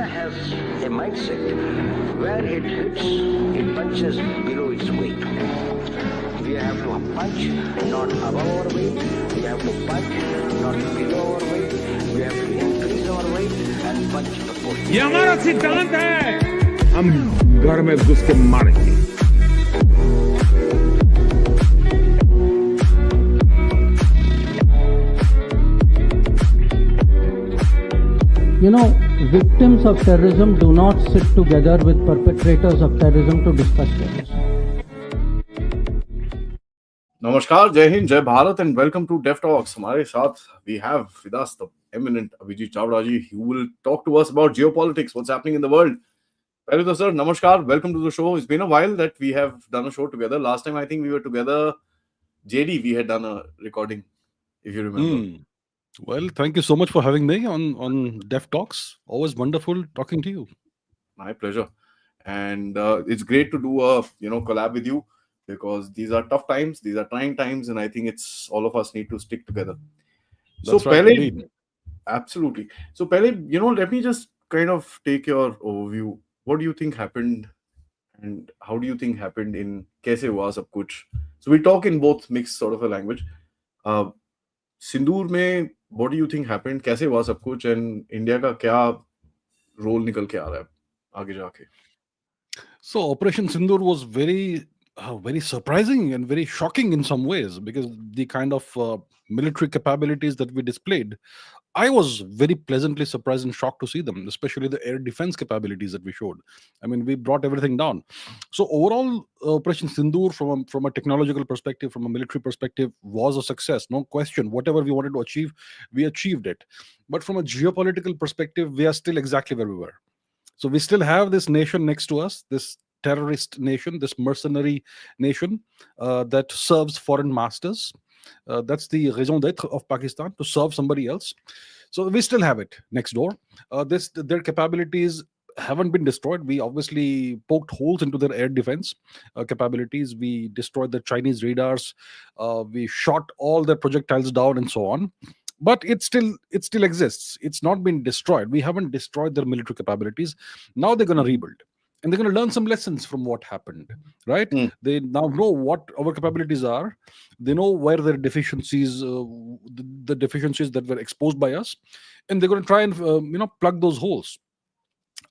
has a mindset where it punches below its weight. We have to punch not above our weight. We have to punch not below our weight. We have to increase our weight and punch the post. ये हमारा सिद्धांत है, हम घर में घुस के मारेंगे. You know, victims of terrorism do not sit together with perpetrators of terrorism to discuss terrorism. नमस्कार, जय हिंद, जय Bharat, and welcome to Dev Talks. हमारे साथ we have with us the eminent Abhijit Chavda ji, who will talk to us about geopolitics, what's happening in the world. पहले तो sir, नमस्कार, welcome to the show. It's been a while that we have done a show together. Last time I think we were together, JD, we had done a recording, if you remember. Well, thank you so much for having me on Dev Talks. Always wonderful talking to you. My pleasure. And it's great to do a collab with you, because these are tough times, these are trying times, and I think it's all of us need to stick together. That's right, indeed. Absolutely. So, let me just kind of take your overview. What do you think happened, and how do you think happened in Kaise Hua Sab Kuch? So we talk in both mixed sort of a language. Sindoor mein, what do you think happened? Kaise Hua Sab Kuch, and India ka kya role nikal ke aa raha hai aage jaake? So Operation Sindoor was very surprising and very shocking in some ways, because the kind of military capabilities that we displayed, I was very pleasantly surprised and shocked to see them, especially the air defense capabilities that we showed. I mean, we brought everything down. So overall, Operation Sindoor, from a technological perspective, from a military perspective, was a success. No question. Whatever we wanted to achieve, we achieved it. But from a geopolitical perspective, we are still exactly where we were. So we still have this nation next to us, this terrorist nation, this mercenary nation that serves foreign masters. That's the raison d'etre of Pakistan, to serve somebody else. So we still have it next door. Their capabilities haven't been destroyed. We obviously poked holes into their air defense capabilities. We destroyed the Chinese radars. We shot all their projectiles down and so on. But it still exists. It's not been destroyed. We haven't destroyed their military capabilities. Now they're going to rebuild. And they're going to learn some lessons from what happened, right? They now know what our capabilities are. They know where their deficiencies, the deficiencies that were exposed by us, and they're going to try and plug those holes.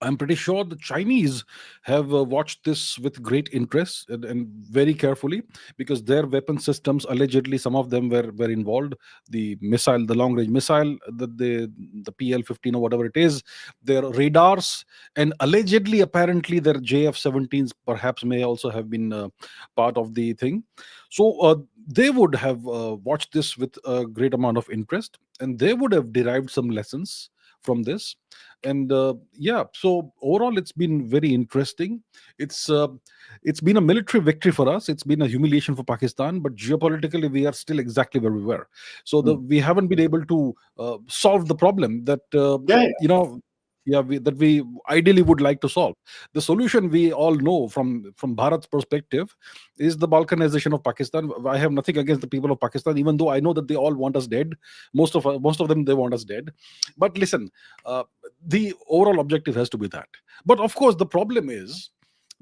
I'm pretty sure the Chinese have watched this with great interest and very carefully, because their weapon systems, allegedly, some of them were involved. The long range missile, the PL-15 or whatever it is, their radars, and allegedly, apparently, their JF-17s perhaps may also have been part of the thing. So they would have watched this with a great amount of interest, and they would have derived some lessons from this. And so overall, it's been very interesting. It's been a military victory for us. It's been a humiliation for Pakistan, but geopolitically, we are still exactly where we were. So we haven't been able to solve the problem that that we ideally would like to solve. The solution, we all know from Bharat's perspective, is the Balkanization of Pakistan. I have nothing against the people of Pakistan, even though I know that they all want us dead. Most of them, they want us dead. But listen, the overall objective has to be that. But of course, the problem is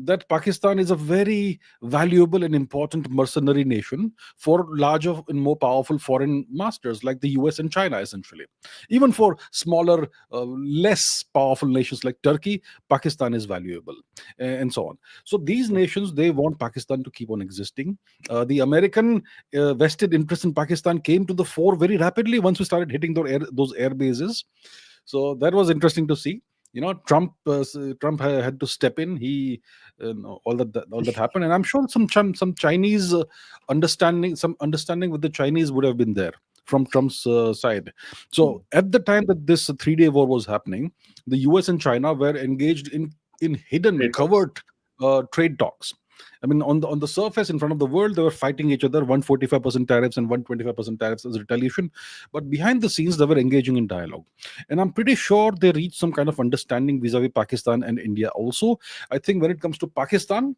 that Pakistan is a very valuable and important mercenary nation for larger and more powerful foreign masters like the US and China, essentially. Even for smaller, less powerful nations like Turkey, Pakistan is valuable, and so on. So these nations, they want Pakistan to keep on existing. The American vested interest in Pakistan came to the fore very rapidly once we started hitting those air bases. So that was interesting to see. Trump had to step in. He all that happened, and I'm sure some Chinese understanding with the Chinese would have been there from Trump's side. So at the time that this 3-day war was happening, the US and China were engaged in hidden, covert trade talks. I mean, on the surface, in front of the world, they were fighting each other, 145% tariffs and 125% tariffs as retaliation. But behind the scenes, they were engaging in dialogue. And I'm pretty sure they reached some kind of understanding vis-a-vis Pakistan and India also. I think when it comes to Pakistan,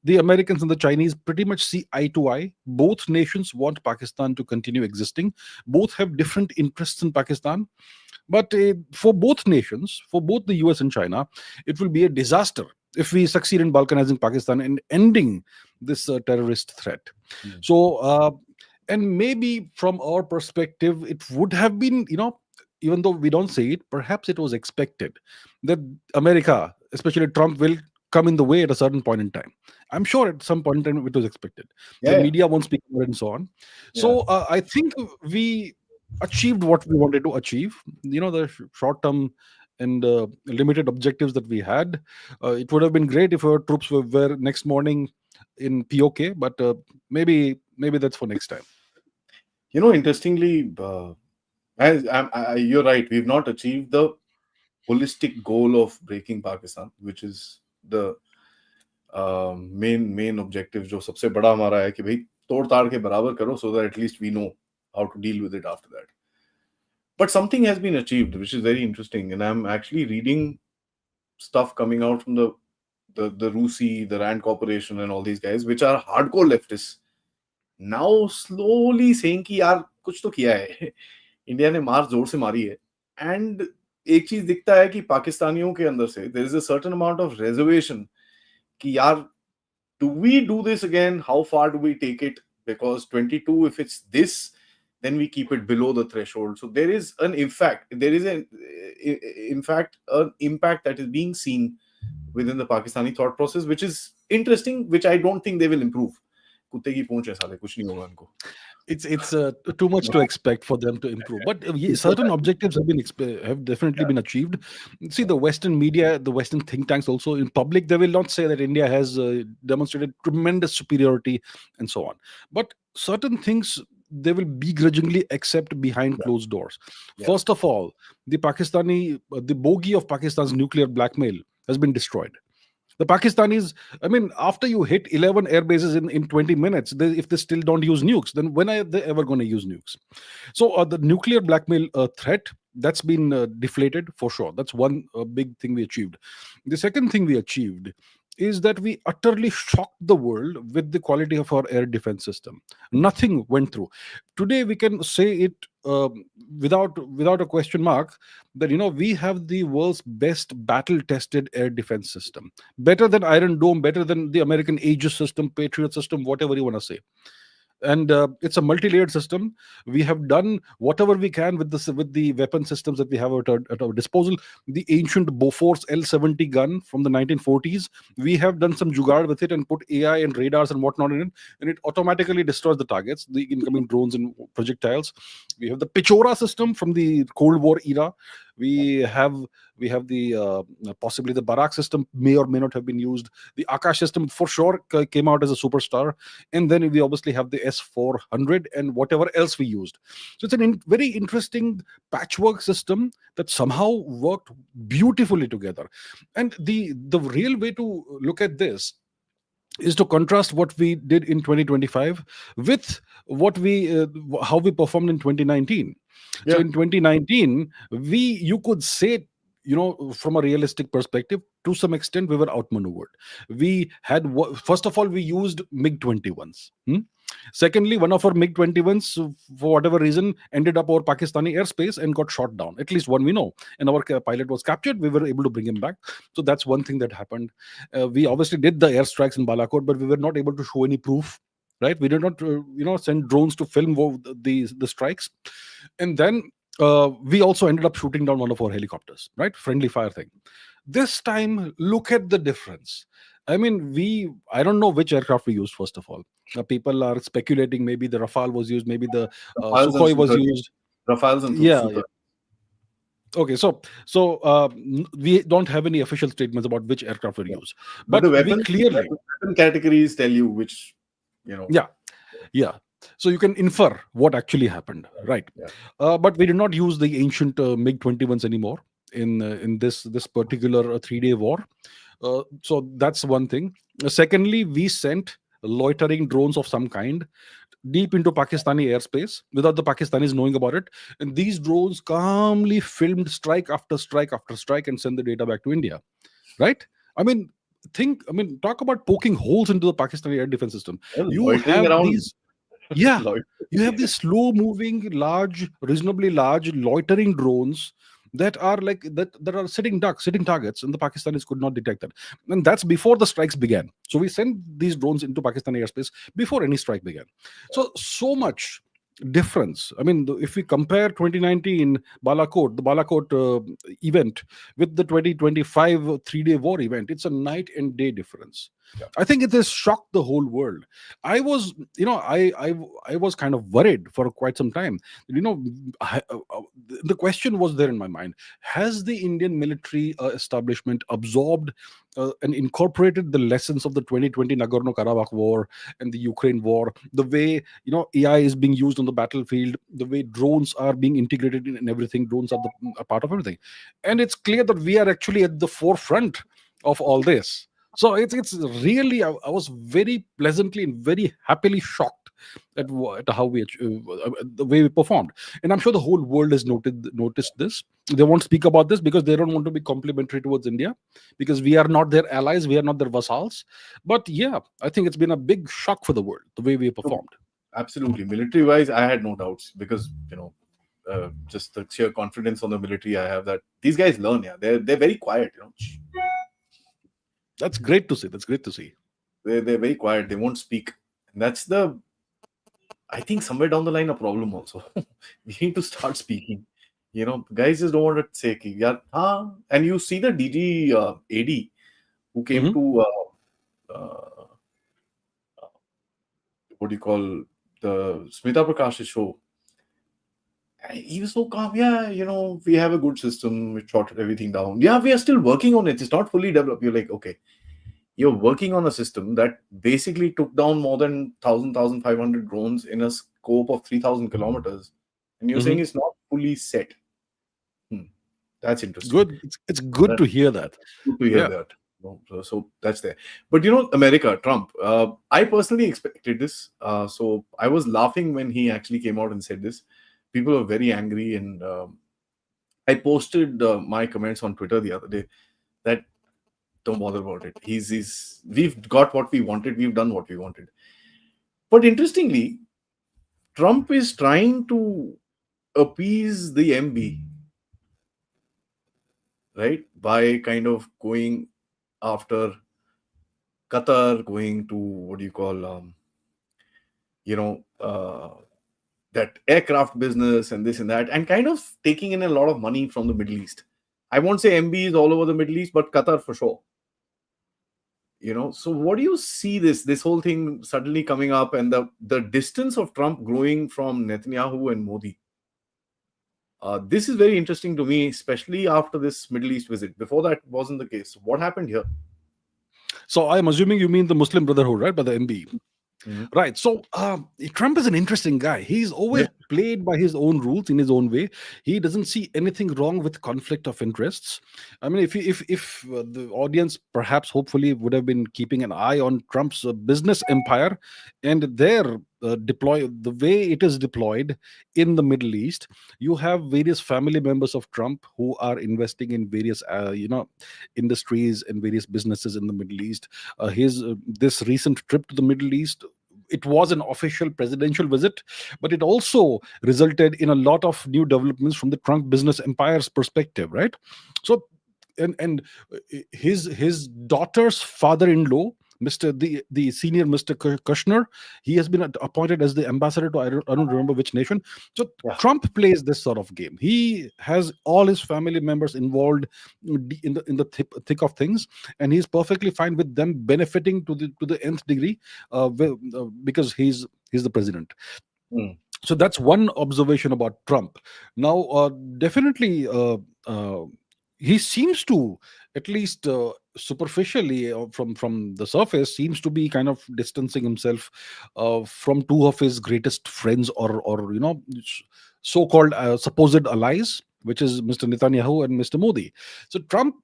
the Americans and the Chinese pretty much see eye to eye. Both nations want Pakistan to continue existing. Both have different interests in Pakistan. But for both nations, for both the US and China, it will be a disaster if we succeed in balkanizing Pakistan and ending this terrorist threat. Mm. So, and maybe from our perspective, it would have been, even though we don't say it, perhaps it was expected that America, especially Trump, will come in the way at a certain point in time. I'm sure at some point in time it was expected. The Yeah, yeah, media won't speak about it and so on. yeah. So I think we achieved what we wanted to achieve. The short term and limited objectives that we had. It would have been great if our troops were next morning in POK, but maybe that's for next time. Interestingly, you're right. We've not achieved the holistic goal of breaking Pakistan, which is the main objective. जो सबसे बड़ा हमारा है कि भाई तोड़ ताड़ के बराबर करो, so that at least we know how to deal with it after that. But something has been achieved, which is very interesting, and I'm actually reading stuff coming out from the Rusi, the Rand Corporation, and all these guys, which are hardcore leftists, now slowly saying कि यार कुछ तो किया है India ने मार जोर से मारी है एंड एक चीज दिखता है कि पाकिस्तानियों के अंदर से there is a certain amount of reservation कि यार do we do this again, how far do we take it, because 22 if it's this then we keep it below the threshold. So there is an impact that is being seen within the Pakistani thought process, which is interesting, which I don't think they will improve. कुत्ते की पूंछ है साले, कुछ नहीं होगा उनको. It's too much to expect for them to improve, but certain objectives have definitely been achieved. See, the Western media, the Western think tanks, also in public, they will not say that India has demonstrated tremendous superiority and so on, but certain things they will begrudgingly accept behind closed doors. Yeah. First of all, the bogey of Pakistan's nuclear blackmail has been destroyed. The Pakistanis, I mean, after you hit 11 air bases in 20 minutes, if they still don't use nukes, then when are they ever going to use nukes? So the nuclear blackmail threat, that's been deflated for sure. That's one big thing we achieved. The second thing we achieved is that we utterly shocked the world with the quality of our air defense system. Nothing went through. Today we can say it without a question mark that we have the world's best battle tested air defense system, better than Iron Dome, better than the American Aegis system, Patriot system, whatever you want to say. And it's a multi-layered system. We have done whatever we can with the weapon systems that we have at our disposal. The ancient Bofors L-70 gun from the 1940s, we have done some jugaad with it and put AI and radars and whatnot in it, and it automatically destroys the targets, the incoming drones and projectiles. We have the Pichora system from the Cold War era. We have the possibly the Barak system may or may not have been used. The Akash system for sure came out as a superstar, and then we obviously have the S-400 and whatever else we used. So it's a very interesting patchwork system that somehow worked beautifully together. And the real way to look at this is to contrast what we did in 2025 with what how we performed in 2019. Yeah. So in 2019, you could say, from a realistic perspective, to some extent, we were outmaneuvered. We had, first of all, we used MiG-21s. Secondly, one of our MiG-21s, for whatever reason, ended up over Pakistani airspace and got shot down. At least one we know. And our pilot was captured. We were able to bring him back. So that's one thing that happened. We obviously did the airstrikes in Balakot, but we were not able to show any proof. Right? We did not, send drones to film the strikes. And then we also ended up shooting down one of our helicopters. Right? Friendly fire thing. This time, look at the difference. I mean, I don't know which aircraft we used, first of all. People are speculating maybe the Rafale was used, maybe the Rafales and Sukhoi was Su-30. used. Rafales and Yeah, Su-30. yeah. Okay, so we don't have any official statements about which aircraft were used. But But the we clearly, weapon categories tell you which, yeah. So you can infer what actually happened, right? Yeah. But we did not use the ancient MiG-21s anymore in this particular 3-day war. So that's one thing. Secondly, we sent loitering drones of some kind deep into Pakistani airspace without the Pakistanis knowing about it. And these drones calmly filmed strike after strike after strike and sent the data back to India. Right? I mean, think, I mean, talk about poking holes into the Pakistani air defense system. Well, You loitering have around. these, yeah, Loitering. you have these slow moving, large, reasonably large loitering drones that are like that are sitting ducks, sitting targets, and the Pakistanis could not detect that. And that's before the strikes began. So we sent these drones into Pakistani airspace before any strike began. So much difference. I mean, if we compare 2019 Balakot, the Balakot event, with the 2025 3-day war event, it's a night and day difference. Yeah. I think it has shocked the whole world. I was, I was kind of worried for quite some time. You know, the question was there in my mind: has the Indian military establishment absorbed and incorporated the lessons of the 2020 Nagorno-Karabakh war and the Ukraine war? The way, AI is being used on the battlefield, the way drones are being integrated in everything. Drones are a part of everything, and it's clear that we are actually at the forefront of all this. So it's really, I was very pleasantly and very happily shocked at how the way we performed. And I'm sure the whole world has noticed this. They won't speak about this because they don't want to be complimentary towards India, because we are not their allies, we are not their vassals. But yeah, I think it's been a big shock for the world the way we performed. Absolutely. Military wise, I had no doubts because, just the sheer confidence on the military I have, that these guys learn. Yeah, they're very quiet. That's great to see. That's great to see. They're very quiet. They won't speak. And that's I think somewhere down the line a problem also. We need to start speaking. Guys just don't want to say, ki, yeah, and you see the DG AD who came Mhm. to what do you call, the Smita Prakash's show. He was so calm. Yeah, we have a good system. We shot everything down. Yeah, we are still working on it. It's not fully developed. You're like, okay, you're working on a system that basically took down more than 1,500 drones in a scope of 3,000 kilometers. And you're saying Mhm. it's not fully set. That's interesting. Good. It's good to hear that. Good to hear Yeah. that. So that's there. But America, Trump. I personally expected this. So I was laughing when he actually came out and said this. People were very angry, and I posted my comments on Twitter the other day that don't bother about it. We've got what we wanted. We've done what we wanted. But interestingly, Trump is trying to appease the MB, right? By kind of going after Qatar, going to what do you call, that aircraft business and this and that, and kind of taking in a lot of money from the Middle East. I won't say MB is all over the Middle East, but Qatar for sure. So what do you see this whole thing suddenly coming up, and the distance of Trump growing from Netanyahu and Modi? This is very interesting to me, especially after this Middle East visit. Before that wasn't the case. What happened here? So I'm assuming you mean the Muslim Brotherhood, right? By the MB. Mhm. Right. So Trump is an interesting guy. He's always Yeah. played by his own rules in his own way. He doesn't see anything wrong with conflict of interests. I mean, if the audience perhaps hopefully would have been keeping an eye on Trump's business empire and their the way it is deployed in the Middle East, you have various family members of Trump who are investing in various industries and various businesses in the Middle East. His This recent trip to the Middle East, it was an official presidential visit, but it also resulted in a lot of new developments from the Trump business empire's perspective, right? So, and his daughter's father-in-law, the senior Mr. Kushner, he has been appointed as the ambassador to I don't remember which nation. So Yeah. Trump plays this sort of game. He has all his family members involved in the thick of things, and he's perfectly fine with them benefiting to the nth degree, because he's the president. Hmm. So that's one observation about Trump. Now, definitely, he seems to, at least superficially, from the surface, seems to be kind of distancing himself from two of his greatest friends, or so-called supposed allies, which is Mr. Netanyahu and Mr. Modi. So Trump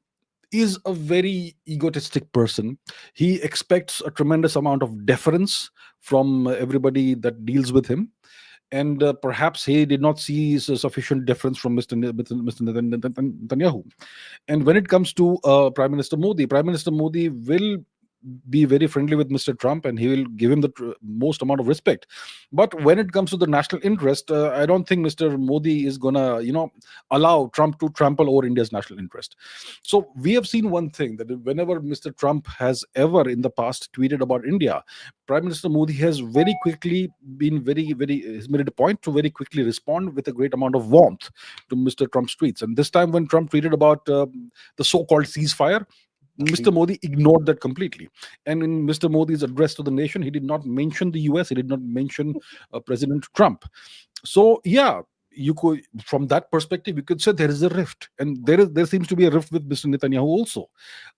is a very egotistic person. He expects a tremendous amount of deference from everybody that deals with him, and perhaps he did not see sufficient difference from Mr. Netanyahu. And when it comes to Prime Minister Modi will be very friendly with Mr. Trump, and he will give him the most amount of respect. But when it comes to the national interest, I don't think Mr. Modi is gonna, allow Trump to trample over India's national interest. So we have seen one thing, that whenever Mr. Trump has ever in the past tweeted about India, Prime Minister Modi has very quickly been has made it a point to very quickly respond with a great amount of warmth to Mr. Trump's tweets. And this time, when Trump tweeted about the so-called ceasefire, Mr. Modi ignored that completely. And in Mr. Modi's address to the nation, he did not mention the US, he did not mention President Trump. So, yeah, you could, from that perspective, you could say there is a rift, and there seems to be a rift with Mr. Netanyahu also.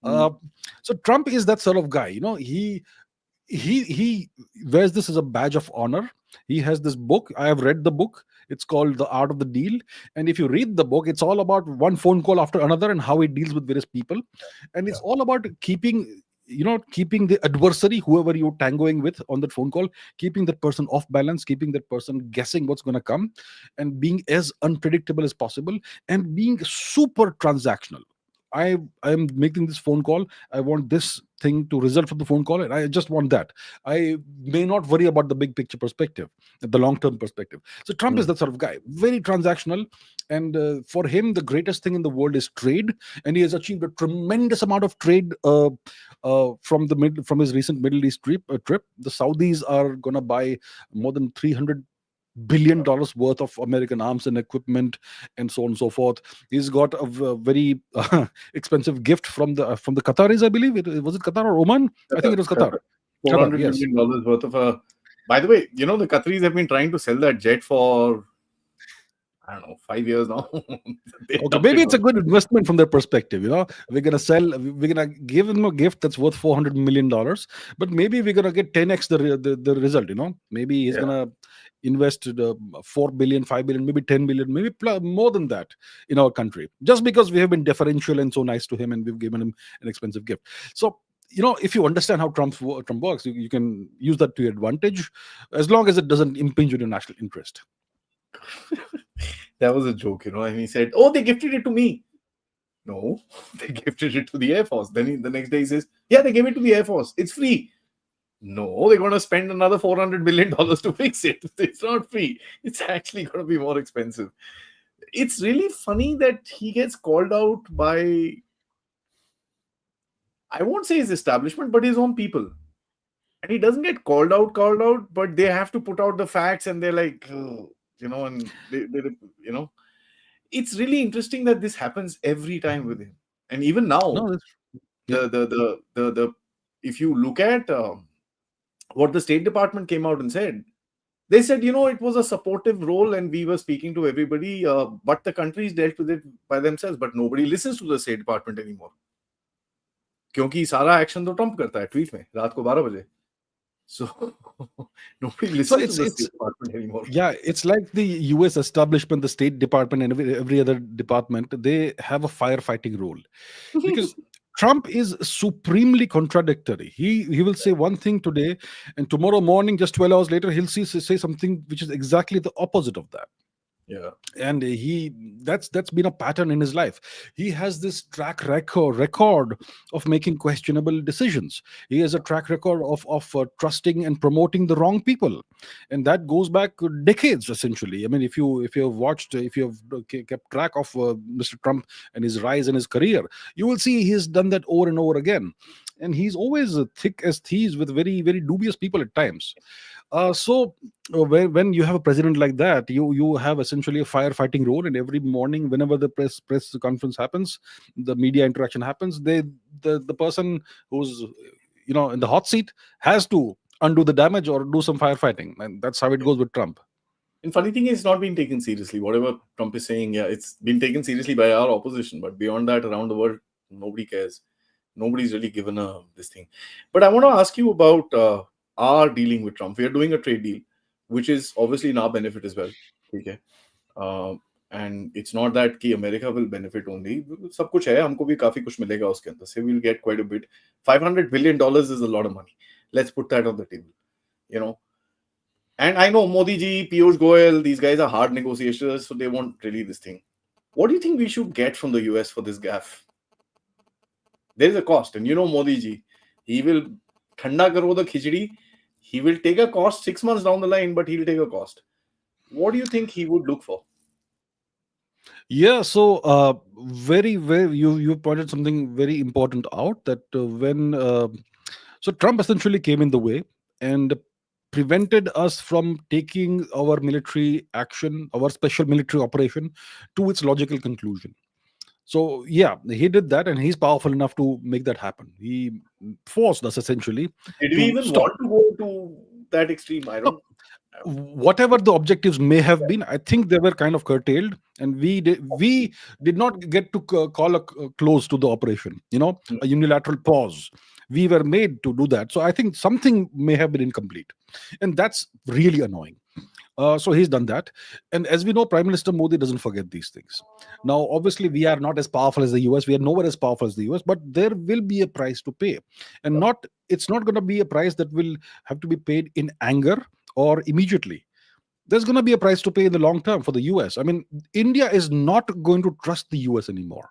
So Trump is that sort of guy. He wears this as a badge of honor. He has this book. I have read the book. It's called The Art of the Deal. And if you read the book, it's all about one phone call after another and how he deals with various people. And it's all about keeping the adversary, whoever you're tangoing with on that phone call, keeping that person off balance, keeping that person guessing what's going to come, and being as unpredictable as possible, and being super transactional. I am making this phone call. I want this thing to result from the phone call, and I just want that. I may not worry about the big picture perspective, the long term perspective. So Trump is that sort of guy, very transactional, and for him, the greatest thing in the world is trade, and he has achieved a tremendous amount of trade from his recent Middle East trip. The Saudis are gonna buy more than $300 billion worth of American arms and equipment, and so on and so forth. He's got a very expensive gift from the Qataris, I believe. Was it Qatar or Oman? I think it was Qatar. $400 Qatar, yes. million worth of a. By the way, the Qataris have been trying to sell that jet for, I don't know, 5 years now. Okay, maybe it's a good investment from their perspective. We're gonna give them a gift that's worth $400 million, but maybe we're gonna get 10x the result. Maybe he's gonna invest 4 billion, 5 billion, maybe 10 billion, maybe more than that in our country, just because we have been deferential and so nice to him, and we've given him an expensive gift. So if you understand how Trump works, you can use that to your advantage, as long as it doesn't impinge on your national interest. That was a joke, and he said, "Oh, they gifted it to me." No, they gifted it to the Air Force. Then the next day he says, "Yeah, they gave it to the Air Force. It's free." No, they're going to spend another $400 million to fix it. It's not free. It's actually going to be more expensive. It's really funny that he gets called out by, I won't say his establishment, but his own people. And he doesn't get called out, but they have to put out the facts, and they're like, and they it's really interesting that this happens every time with him. And even now, the if you look at what the State Department came out and said, they said, it was a supportive role and we were speaking to everybody, but the countries dealt with it by themselves. But nobody listens to the State Department anymore. क्योंकि सारा action तो Trump करता है tweet में रात को 12 बजे. So nobody listens to the State Department anymore. Yeah, it's like the US establishment, the State Department, and every other department. They have a firefighting role because Trump is supremely contradictory. He will say one thing today, and tomorrow morning, just 12 hours later, he'll say something which is exactly the opposite of that. Yeah, and that's been a pattern in his life. He has this track record of making questionable decisions. He has a track record of trusting and promoting the wrong people, and that goes back decades essentially. I mean, if you have kept track of Mr. Trump and his rise in his career, you will see he's done that over and over again, and he's always thick as thieves with very, very dubious people at times. So when you have a president like that, you have essentially a firefighting role, and every morning, whenever the press conference happens, the media interaction happens, the person who's in the hot seat has to undo the damage or do some firefighting, and that's how it goes with Trump. And funny thing is, it's not being taken seriously. Whatever Trump is saying, it's been taken seriously by our opposition, but beyond that, around the world, nobody cares. Nobody's really given this thing. But I want to ask you about our dealing with Trump. We are doing a trade deal, which is obviously in our benefit as well. Okay. And it's not that कि America will benefit only. सब कुछ है, हमको भी काफी कुछ मिलेगा उसके अंदर से. We'll get quite a bit. $500 billion is a lot of money. Let's put that on the table. And I know Modi ji, Piyush Goyal, these guys are hard negotiators, so they won't really this thing. What do you think we should get from the US for this gaff? There is a cost, and Modi ji, he will thanda karo the khichdi. He will take a cost 6 months down the line, but he'll take a cost. What do you think he would look for? Yeah, so very you pointed something very important out, that when so Trump essentially came in the way and prevented us from taking our military action, our special military operation, to its logical conclusion. So yeah, he did that, and he's powerful enough to make that happen. He forced us essentially Did we to even stop. want to go to that extreme? I No, don't. whatever the objectives may have been, I think they were kind of curtailed, and we did not get to call a close to the operation. A unilateral pause. We were made to do that, so I think something may have been incomplete, and that's really annoying. So he's done that. And as we know, Prime Minister Modi doesn't forget these things. Now, obviously, we are not as powerful as the US. We are nowhere as powerful as the US, but there will be a price to pay. And it's not going to be a price that will have to be paid in anger or immediately. There's going to be a price to pay in the long term for the US. I mean, India is not going to trust the US anymore.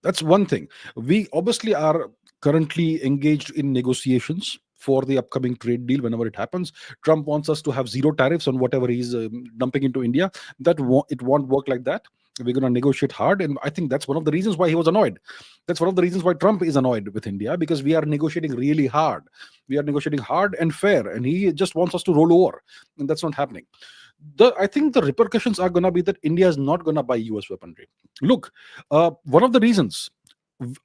That's one thing. We obviously are currently engaged in negotiations for the upcoming trade deal whenever it happens. Trump wants us to have zero tariffs on whatever he's dumping into India. It won't work like that. We're going to negotiate hard, and I think that's one of the reasons why he was annoyed. That's one of the reasons why Trump is annoyed with India, because we are negotiating really hard. We are negotiating hard and fair, and he just wants us to roll over, and that's not happening. I think the repercussions are going to be that India is not going to buy US weaponry. Look, one of the reasons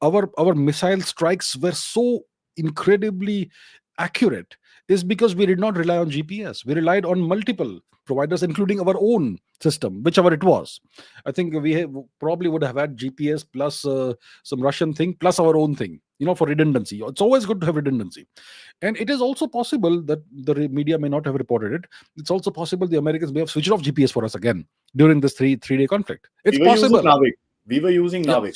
our missile strikes were so incredibly accurate is because we did not rely on GPS. We relied on multiple providers, including our own system, whichever it was. I think probably would have had GPS plus some Russian thing plus our own thing, for redundancy. It's always good to have redundancy. And it is also possible that the media may not have reported it. It's also possible the Americans may have switched off GPS for us again during this three-day conflict. It's We were using possible. Navig. We were using Yeah, Navig.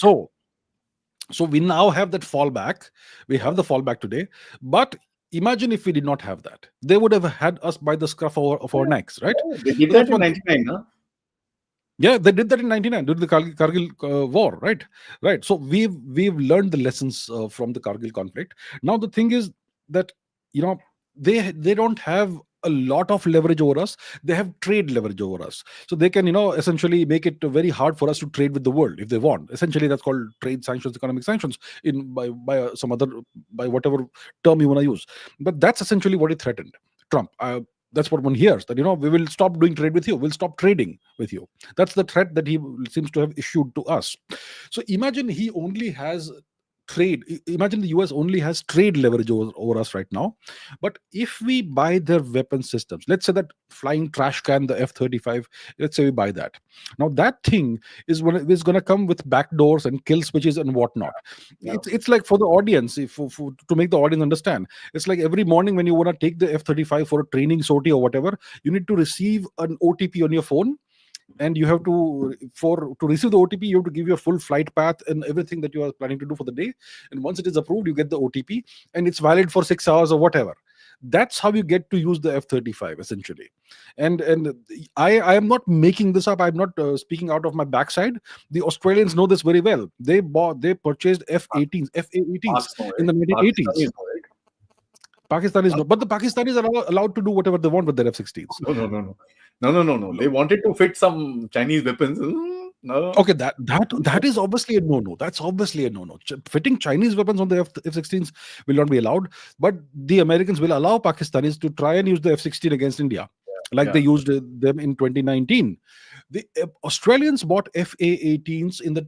so we now have that fallback. We have the fallback today. But imagine if we did not have that. They would have had us by the scruff of our necks, right? They did So that that's in one. 99, huh? Yeah, they did that in 99 during the Kargil war, right? Right. So we've learned the lessons from the Kargil conflict. Now the thing is that you know they don't have a lot of leverage over us. They have trade leverage over us, so they can essentially make it very hard for us to trade with the world if they want. Essentially, that's called trade sanctions, economic sanctions, in by some other, by whatever term you want to use. But that's essentially what he threatened, Trump. That's what one hears, that we will stop doing trade with you, we'll stop trading with you. That's the threat that he seems to have issued to us. So imagine he only has imagine the US only has trade leverage over us right now. But if we buy their weapon systems, let's say that flying trash can, the F-35, let's say we buy that. Now that thing is going to come with backdoors and kill switches and whatnot. Yeah. It's like, for the audience, to make the audience understand, it's like every morning when you want to take the F-35 for a training sortie or whatever, you need to receive an OTP on your phone, and you have to receive the OTP, you have to give your full flight path and everything that you are planning to do for the day. And once it is approved, you get the OTP, and it's valid for 6 hours or whatever. That's how you get to use the F-35 essentially. And I am not making this up. I'm not speaking out of my backside. The Australians know this very well. They purchased F-18s in the 1980s. Pakistanis no, but the Pakistanis are allowed to do whatever they want with their F-16s. No. They wanted to fit some Chinese weapons. No. Okay, that is obviously a no-no. That's obviously a no-no. Fitting Chinese weapons on the F-16s will not be allowed. But the Americans will allow Pakistanis to try and use the F-16 against India, like they used them in 2019. The Australians bought FA-18s in the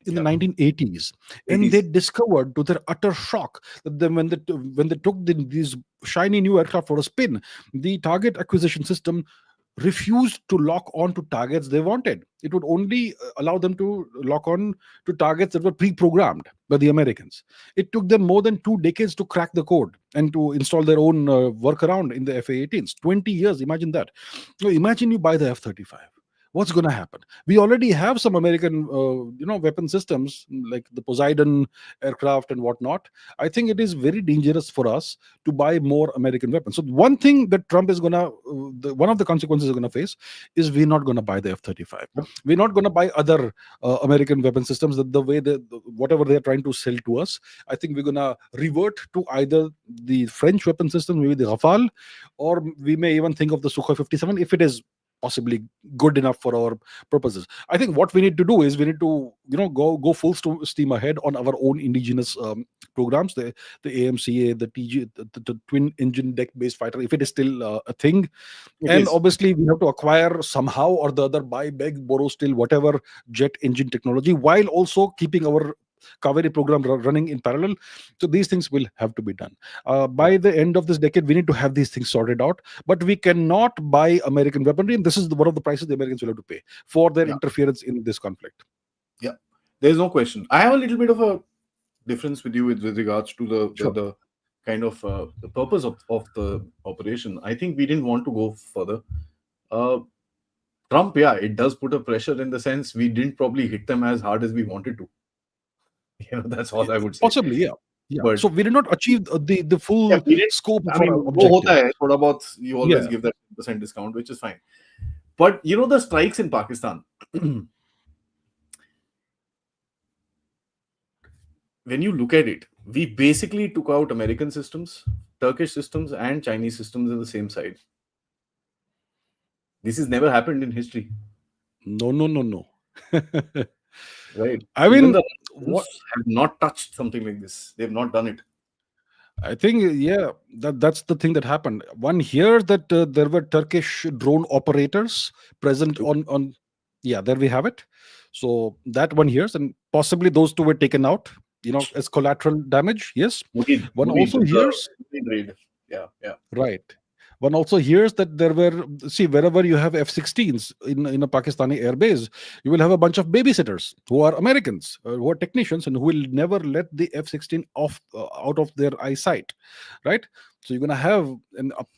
1980s, and they discovered, to their utter shock, that when they took these shiny new aircraft for a spin, the target acquisition system refused to lock on to targets they wanted. It would only allow them to lock on to targets that were pre-programmed by the Americans. It took them more than 2 decades to crack the code and to install their own workaround in the FA-18s. 20 years, imagine that. Now imagine you buy the F-35. What's going to happen? We already have some American, weapon systems like the Poseidon aircraft and whatnot. I think it is very dangerous for us to buy more American weapons. So one thing that Trump is gonna, one of the consequences is gonna face is we're not gonna buy the F-35. We're not gonna buy other American weapon systems. That the way that whatever they're trying to sell to us, I think we're gonna revert to either the French weapon system, maybe the Rafale, or we may even think of the Sukhoi 57 if it is possibly good enough for our purposes. I think what we need to do is we need to go full steam ahead on our own indigenous programs, the AMCA, the TG, the twin engine deck based fighter, if it is still a thing. It And is. obviously we have to acquire somehow or the other, buy, beg, borrow, still whatever jet engine technology, while also keeping our Kaveri program running in parallel. So these things will have to be done. By the end of this decade, we need to have these things sorted out. But we cannot buy American weaponry, and this is one of the prices the Americans will have to pay for their Yeah. interference in this conflict. Yeah, there's no question. I have a little bit of a difference with you with regards to the kind of the purpose of the operation. I think we didn't want to go further. Uh, Trump, yeah, it does put a pressure in the sense we didn't probably hit them as hard as we wanted to. That's all I would say. Possibly, yeah. Yeah. But So we did not achieve the full yeah, we didn't. scope I of mean, our wo objective. hota hai, thoda bahut you always Yeah. give that % discount, which is fine. But the strikes in Pakistan. When you look at it, we basically took out American systems, Turkish systems, and Chinese systems in the same side. This has never happened in history, No. right? I Even mean, the what Russians have not touched something like this. They've not done it. I think, yeah, that's the thing that happened. One hears that there were Turkish drone operators present on. Yeah, there we have it. So that one hears, and possibly those two were taken out, as collateral damage. Yes. One also hears, Raid. Yeah. right. One also hears that there were, see, wherever you have F-16s in a Pakistani airbase, you will have a bunch of babysitters who are Americans, who are technicians, and who will never let the F-16 off out of their eyesight, right? So you're gonna have,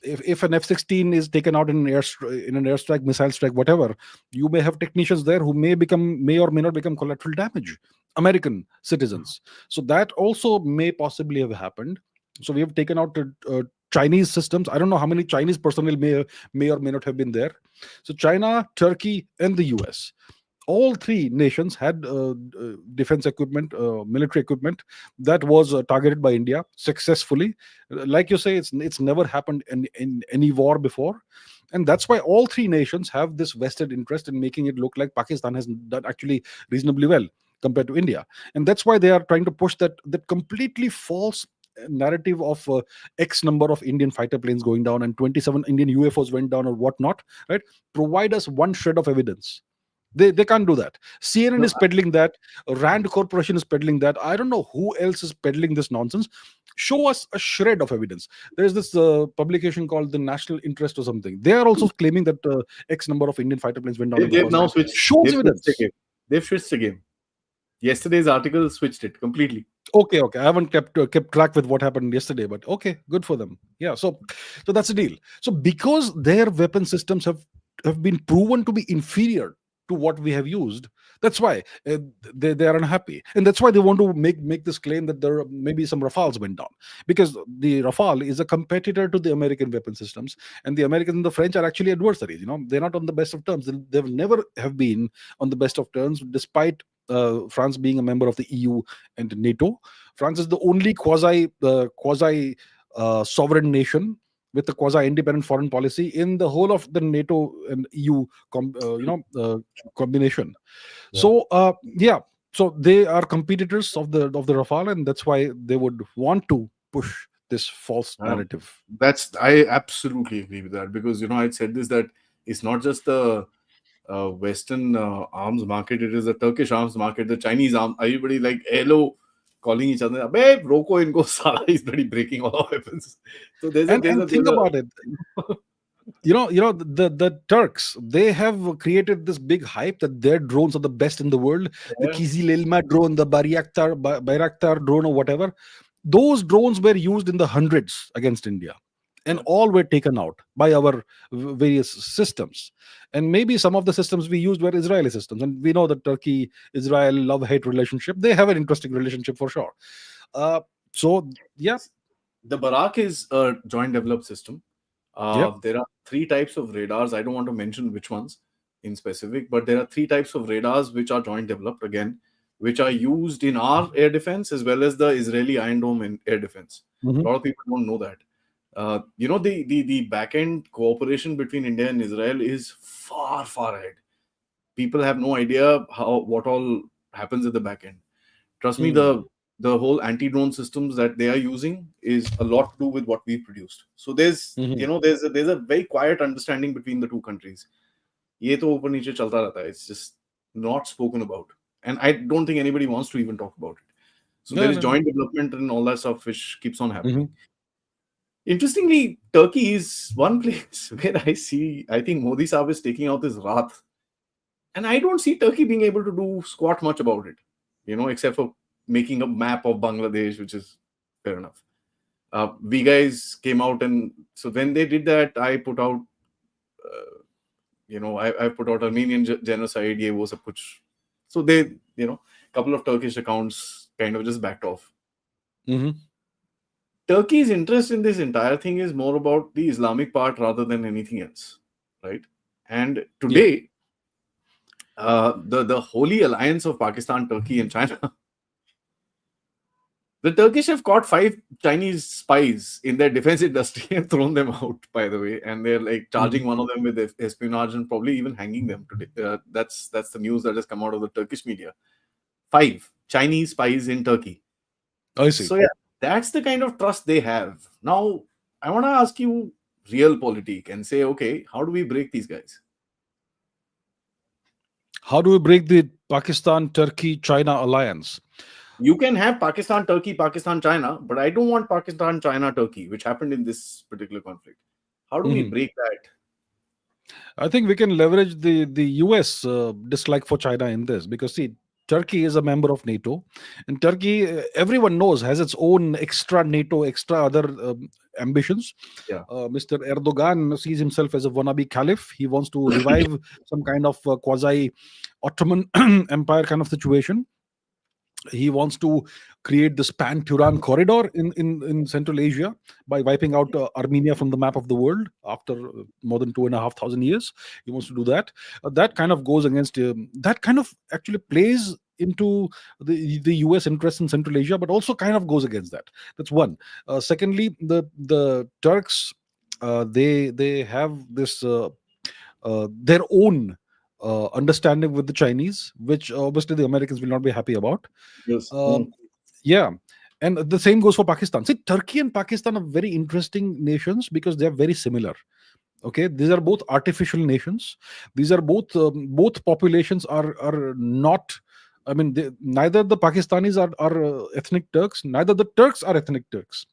if an F-16 is taken out in an airstrike, missile strike, whatever, you may have technicians there who may or may not become collateral damage, American citizens. So that also may possibly have happened. So we have taken out Chinese systems. I don't know how many Chinese personnel may or may not have been there. So China, Turkey, and the US, all three nations had defense equipment, military equipment that was targeted by India successfully. Like you say, it's never happened in any war before, and that's why all three nations have this vested interest in making it look like Pakistan has done actually reasonably well compared to India, and that's why they are trying to push that completely false narrative of X number of Indian fighter planes going down and 27 Indian UFOs went down or whatnot, right? Provide us one shred of evidence. They can't do that. CNN is peddling that. Rand Corporation is peddling that. I don't know who else is peddling this nonsense. Show us a shred of evidence. There's this publication called the National Interest or something. They are also claiming that X number of Indian fighter planes went down. They've now switched. Shows evidence. They've switched the game. Yesterday's article switched it completely. Okay. I haven't kept track with what happened yesterday, but okay, good for them. Yeah, so that's the deal. So because their weapon systems have been proven to be inferior to what we have used, that's why they are unhappy, and that's why they want to make this claim that there maybe some Rafales went down, because the Rafale is a competitor to the American weapon systems, and the Americans and the French are actually adversaries. They're not on the best of terms. They've never have been on the best of terms, despite France being a member of the EU and NATO. France is the only quasi sovereign nation with a quasi-independent foreign policy in the whole of the NATO and EU combination. Yeah. So so they are competitors of the Rafale, and that's why they would want to push this false narrative. I absolutely agree with that, because I'd said this, that it's not just the Western arms market, it is the Turkish arms market, the Chinese arms. Everybody like hello calling each other, "Babe, roko inko, sala is bloody breaking all our weapons." So think about it. The Turks, they have created this big hype that their drones are the best in the world. The Kizil Elma drone, the Bayraktar drone, or whatever. Those drones were used in the hundreds against India. and Yeah. all were taken out by our various systems. And maybe some of the systems we used were Israeli systems, and we know that Turkey Israel love hate relationship, they have an interesting relationship for sure. uh, so yeah. The Barak is a joint developed system. Yep. There are three types of radars. I don't want to mention which ones in specific, but there are three types of radars which are joint developed again, which are used in our air defense as well as the Israeli Iron Dome in air defense. A Mhm. lot of people don't know that. The back end cooperation between India and Israel is far ahead. People have no idea how what all happens at the back end. Trust me, Mm. the whole anti-drone systems that they are using is a lot to do with what we've produced. So Mhm. there's a very quiet understanding between the two countries. ये तो ऊपर नीचे चलता रहता है. It's just not spoken about, and I don't think anybody wants to even talk about it. So there No, is no, no. joint development and all that stuff which keeps on happening. Mhm. Interestingly, Turkey is one place where I think Modi Saab is taking out his wrath, and I don't see Turkey being able to do squat much about it, except for making a map of Bangladesh, which is fair enough. We guys came out, and so when they did that, I put out, I put out Armenian genocide, ye wo sab kuch. So they, couple of Turkish accounts kind of just backed off. Mhm. Turkey's interest in this entire thing is more about the Islamic part rather than anything else, right? And Yeah. today, the holy alliance of Pakistan, Turkey, and China, the Turkish have caught 5 Chinese spies in their defense industry and thrown them out, by the way. And they're like charging Mhm. one of them with espionage and probably even hanging them today. That's the news that has come out of the Turkish media. 5 Chinese spies in Turkey. I see. So yeah, that's the kind of trust they have. Now, I want to ask you realpolitik and say, okay, how do we break these guys? How do we break the Pakistan Turkey China alliance? You can have Pakistan, Turkey, Pakistan, China, but I don't want Pakistan, China, Turkey, which happened in this particular conflict. How do we Mhm. break that? I think we can leverage the US dislike for China in this, because see, Turkey is a member of NATO, and Turkey, everyone knows, has its own extra NATO, extra other ambitions. Yeah. Mr. Erdogan sees himself as a wannabe caliph. He wants to revive some kind of quasi Ottoman Empire kind of situation. He wants to create this pan-Turan corridor in Central Asia by wiping out Armenia from the map of the world after more than 2,500 years. He wants to do that. That kind of goes against, that kind of actually plays into the US interest in Central Asia, but also kind of goes against that. That's one. Secondly, the Turks, they have this their own understanding with the Chinese, which obviously the Americans will not be happy about. Yes. Um, yeah. And the same goes for Pakistan. See, Turkey and Pakistan are very interesting nations because they are very similar. Okay, these are both artificial nations. These are both populations are not. I mean, neither the Pakistanis are ethnic Turks, neither the Turks are ethnic Turks.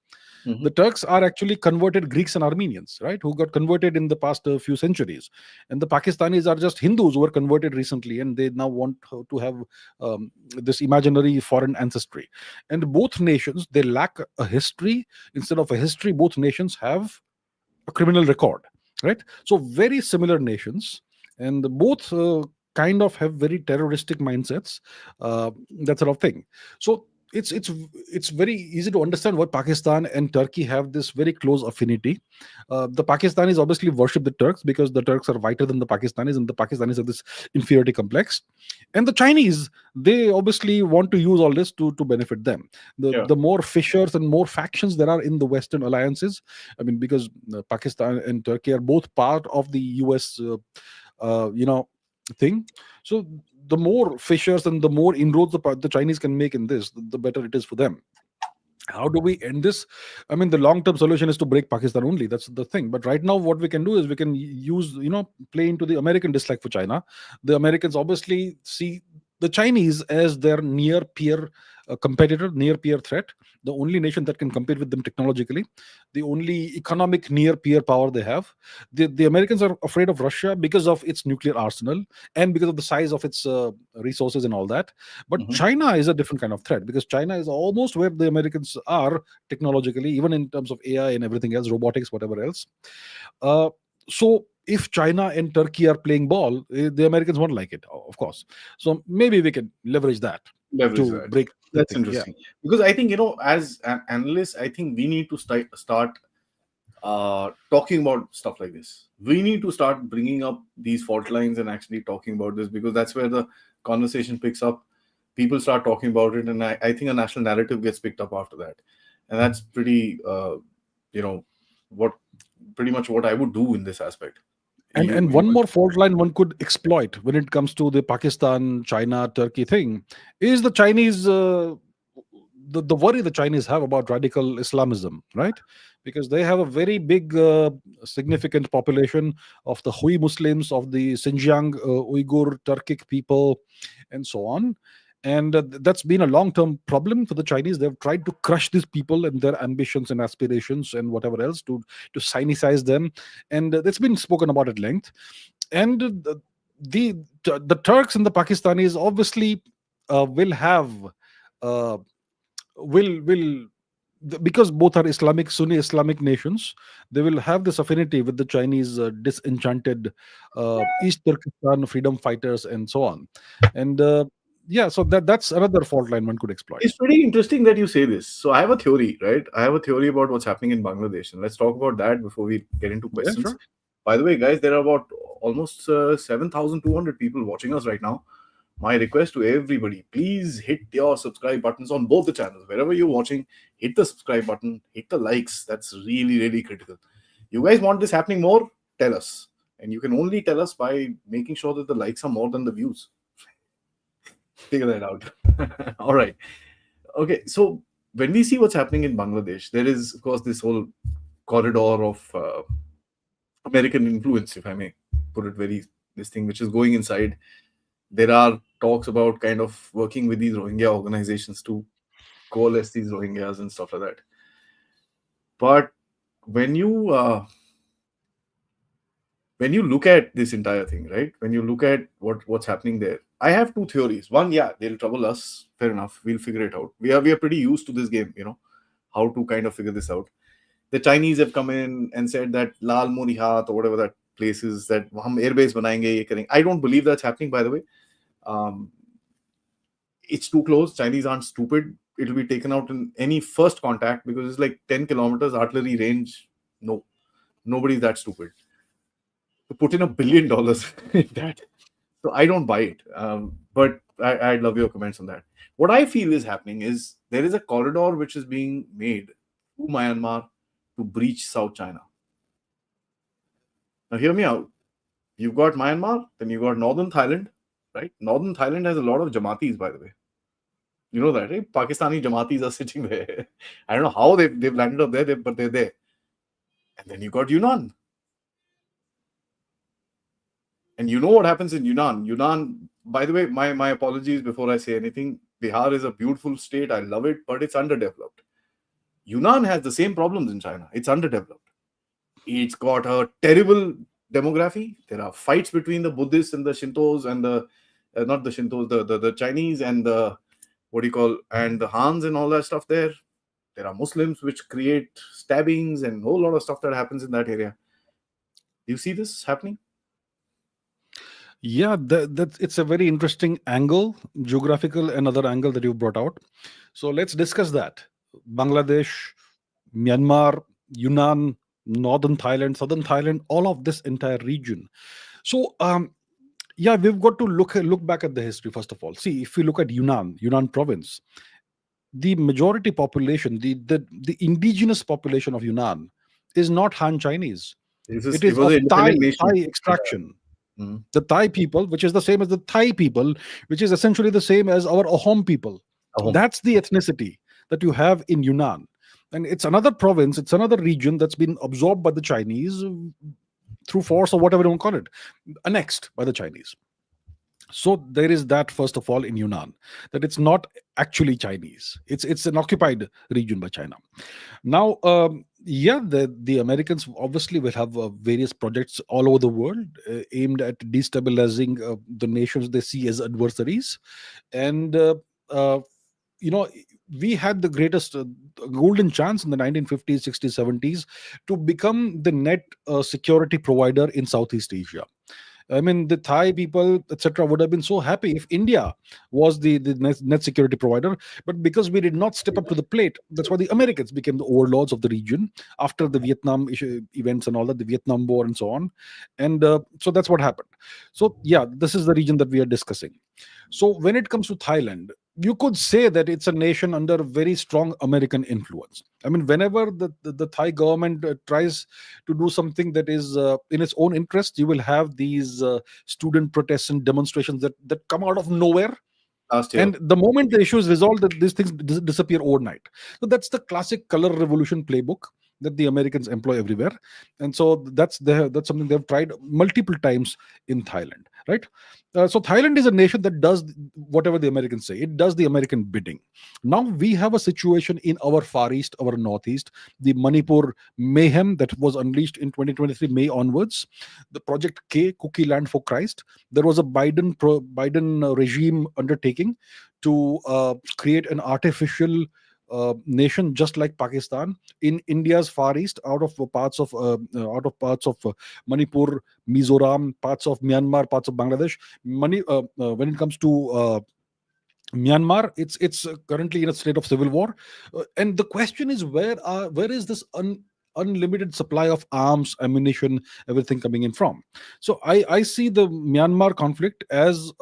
Mhm. The Turks are actually converted Greeks and Armenians, right? Who got converted in the past few centuries, and the Pakistanis are just Hindus who were converted recently, and they now want to have this imaginary foreign ancestry. And both nations, they lack a history. Instead of a history, both nations have a criminal record, right? So very similar nations, and both kind of have very terroristic mindsets, that sort of thing. So it's very easy to understand why Pakistan and Turkey have this very close affinity. The Pakistanis obviously worship the Turks because the Turks are whiter than the Pakistanis, and the Pakistanis have this inferiority complex. And the Chinese, they obviously want to use all this to benefit them. the Yeah. the more fissures and more factions there are in the Western alliances, I mean, because Pakistan and Turkey are both part of the US thing. So the more fissures and the more inroads the Chinese can make in this, the better it is for them. How do we end this? I mean, the long term solution is to break Pakistan only. That's the thing. But right now, what we can do is we can use, play into the American dislike for China. The Americans obviously see the Chinese as their near peer competitor, near peer threat, the only nation that can compete with them technologically, the only economic near peer power they have. The Americans are afraid of Russia because of its nuclear arsenal and because of the size of its resources and all that. But Mhm. China is a different kind of threat because China is almost where the Americans are technologically, even in terms of AI and everything else, robotics, whatever else. Uh, so if China and Turkey are playing ball, the Americans won't like it, of course. So maybe we can leverage that Leverage to that. break the That's thing. Yeah. interesting because I think, as analysts, I think we need to start talking about stuff like this. We need to start bringing up these fault lines and actually talking about this, because that's where the conversation picks up. People start talking about it, and I think a national narrative gets picked up after that, and that's you know, what pretty much what I would do in this aspect. And You one more fault line one could exploit when it comes to the Pakistan, China, Turkey thing is the Chinese. The worry the Chinese have about radical Islamism, right? Because they have a very big, significant population of the Hui Muslims, of the Xinjiang Uyghur Turkic people, and so on. And that's been a long term problem for the Chinese. They've tried to crush these people and their ambitions and aspirations and whatever else to sinicize them. And that's been spoken about at length. And the, the Turks and the Pakistanis obviously will have. Uh, will because both are Islamic, Sunni Islamic nations, they will have this affinity with the Chinese disenchanted East Turkestan freedom fighters and so on. And yeah, so that's another fault line one could exploit. It's pretty interesting that you say this. So I have a theory, right? I have a theory about what's happening in Bangladesh, and let's talk about that before we get into Yeah, questions. sure. By the way, guys, there are about almost 7,200 people watching us right now. My request to everybody, please hit your subscribe buttons on both the channels. Wherever you're watching, hit the subscribe button, hit the likes. That's really, really critical. You guys want this happening more? Tell us. And you can only tell us by making sure that the likes are more than the views. Figure that out. All right. Okay. So when we see what's happening in Bangladesh, there is, of course, this whole corridor of American influence, if I may put it very, this thing which is going inside. There are talks about kind of working with these Rohingya organizations to coalesce these Rohingyas and stuff like that. But when you look at this entire thing, right? When you look at what's happening there, I have two theories. One, yeah, they'll trouble us. Fair enough. We'll figure it out. We are pretty used to this game, how to kind of figure this out. The Chinese have come in and said that Lal Morihat or whatever that place is, that hum airbase banayenge, ye karenge. I don't believe that's happening, by the way. Um, it's too close. Chinese aren't stupid. It'll be taken out in any first contact because it's like 10 kilometers artillery range. No, nobody's that stupid to put in $1 billion in that. So I don't buy it. But I'd love your comments on that. What I feel is happening is there is a corridor which is being made through Myanmar to breach South China. Now, hear me out. You've got Myanmar, then you've got Northern Thailand, right? Northern Thailand has a lot of Jamatis, by the way. You know that, right? Pakistani Jamatis are sitting there. I don't know how they've landed up there, but they're there. And then you got Yunnan. And you know what happens in Yunnan? Yunnan, by the way, my apologies before I say anything. Bihar is a beautiful state. I love it, but it's underdeveloped. Yunnan has the same problems in China. It's underdeveloped. It's got a terrible demography. There are fights between the Buddhists and the Shintos and not the Shintos, the Chinese and the and the Hans and all that stuff there. There are Muslims which create stabbings and a whole lot of stuff that happens in that area. Do you see this happening? Yeah, it's a very interesting angle, geographical, another angle that you brought out. So let's discuss that. Bangladesh, Myanmar, Yunnan, northern Thailand, southern Thailand, all of this entire region. So yeah, we've got to look back at the history first of all. See, if we look at Yunnan province, the majority population, the indigenous population of Yunnan is not Han Chinese. It It is was of an independent Thai nation. extraction. Mhm. The Thai people, which is the same as the Thai people, which is essentially the same as our Ahom people. Ahom. That's the ethnicity that you have in Yunnan. And it's another province, it's another region that's been absorbed by the Chinese through force or whatever you want to call it, annexed by the Chinese. So there is that, first of all, in Yunnan, that it's not actually Chinese. It's an occupied region by China. Now, yeah, the Americans obviously will have various projects all over the world aimed at destabilizing the nations they see as adversaries. And uh, you know we had the greatest golden chance in the 1950s, 60s, 70s to become the net security provider in Southeast Asia. I mean, the Thai people, etc., would have been so happy if India was the net security provider. But because we did not step up to the plate, that's why the Americans became the overlords of the region after the Vietnam events and all that, the Vietnam War and so on. And so that's what happened. So, yeah, this is the region that we are discussing. So, when it comes to Thailand, you could say that it's a nation under very strong American influence. I mean, whenever the Thai government tries to do something that is in its own interest, you will have these student protests and demonstrations that come out of nowhere. Last year. And the moment the issue is resolved, that these things disappear overnight. So that's the classic color revolution playbook that the Americans employ everywhere. And so that's something they've tried multiple times in Thailand, right? So Thailand is a nation that does whatever the Americans say. It does the American bidding. Now we have a situation in our Far East, our Northeast, the Manipur mayhem that was unleashed in 2023 May onwards, the Project K, Cookie Land for Christ. There was a Biden regime undertaking to create an artificial nation just like Pakistan in India's Far East, out of parts of Manipur, Mizoram, parts of Myanmar, parts of Bangladesh. When it comes to Myanmar, it's currently in a state of civil war, and the question is where is this unlimited supply of arms, ammunition, everything coming in from? So I see the Myanmar conflict as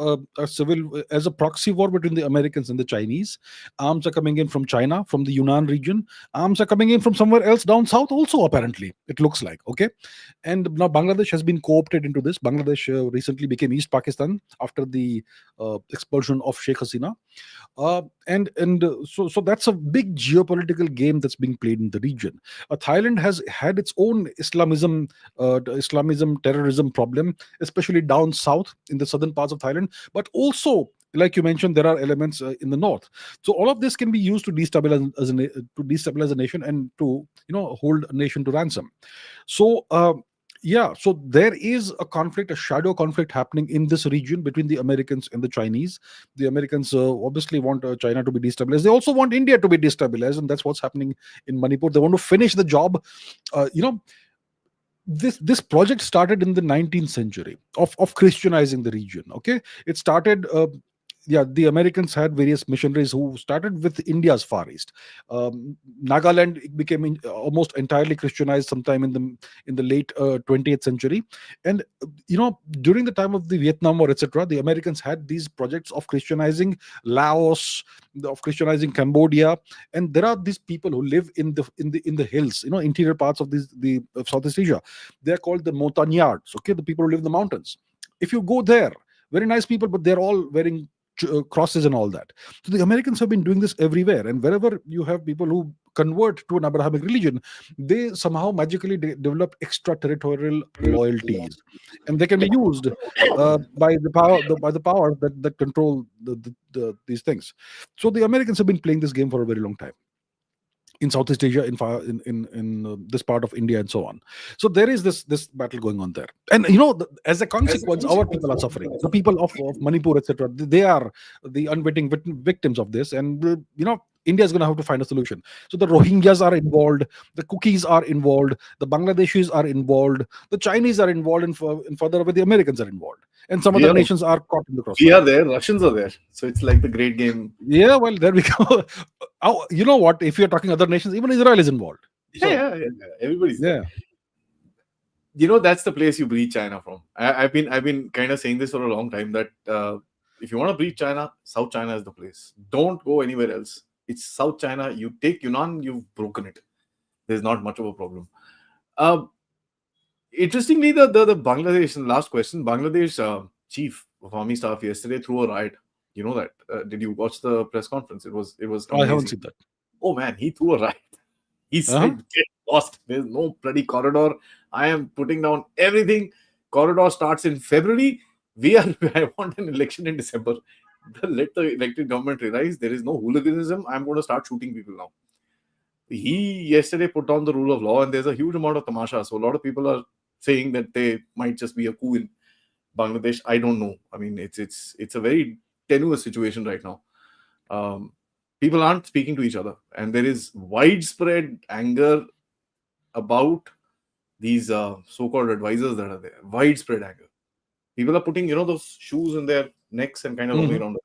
as a proxy war between the Americans and the Chinese. Arms are coming in from China, from the Yunnan region. Arms are coming in from somewhere else down south, also apparently. It looks like, okay. And now Bangladesh has been co-opted into this. Bangladesh recently became East Pakistan after the expulsion of Sheikh Hasina. So that's a big geopolitical game that's being played in the region. Thailand has had its own Islamism terrorism problem, especially down south in the southern parts of Thailand, but also, like you mentioned, there are elements in the north. So all of this can be used to destabilize a nation and to hold a nation to ransom. So yeah, so there is a conflict, a shadow conflict happening in this region between the Americans and the Chinese. The Americans obviously want China to be destabilized. They also want India to be destabilized, and that's what's happening in Manipur. They want to finish the job. This project started in the 19th century of Christianizing the region. Okay, it started. Yeah, the Americans had various missionaries who started with India's Far East. Nagaland became almost entirely Christianized sometime in the late 20th century, and during the time of the Vietnam War, etc., the Americans had these projects of Christianizing Laos, of Christianizing Cambodia, and there are these people who live in the hills, interior parts of the of Southeast Asia. They are called the montagnards. Okay, the people who live in the mountains. If you go there, very nice people, but they're all wearing crosses and all that. So the Americans have been doing this everywhere, and wherever you have people who convert to an Abrahamic religion, they somehow magically develop extraterritorial loyalties, and they can be used by the power that control these things. So the Americans have been playing this game for a very long time in Southeast Asia, in this part of India, and so on. So there is this battle going on there, and as a consequence, our people are suffering. The people of Manipur, etc., they are the unwitting victims of this, and India is going to have to find a solution. So the Rohingyas are involved, the Cookies are involved, the Bangladeshis are involved, the Chinese are involved, and further away the Americans are involved, and some other nations are caught in the We crossfire. are there, Russians are there. So it's like the great game. Yeah, well, there we go. Oh, you know what? If you're talking other nations, even Israel is involved. So, Yeah. Everybody's there. yeah. That's the place you breed China from. I've been kind of saying this for a long time that if you want to breed China, South China is the place. Don't go anywhere else. It's South China. You take Yunnan, you've broken it. There's not much of a problem. Uh, Interestingly, the Bangladesh, last question, Bangladesh chief of army staff yesterday threw a riot. You know that? Did you watch the press conference? It was I haven't amazing. seen that. Oh man, he threw a riot. He said, Uh-huh. "Get lost. There's no bloody corridor. I am putting down everything. Corridor starts in February. We are. I want an election in December. Let the elected government realize there is no hooliganism. I'm going to start shooting people now. He yesterday put down the rule of law, and there's a huge amount of tamasha. So a lot of people are saying that they might just be a coup in Bangladesh. I don't know. I mean, it's a very tenuous situation right now. Um, People aren't speaking to each other, and there is widespread anger about these so-called advisors that are there. Widespread anger. People are putting those shoes in their necks and kind of rolling Mhm. around. What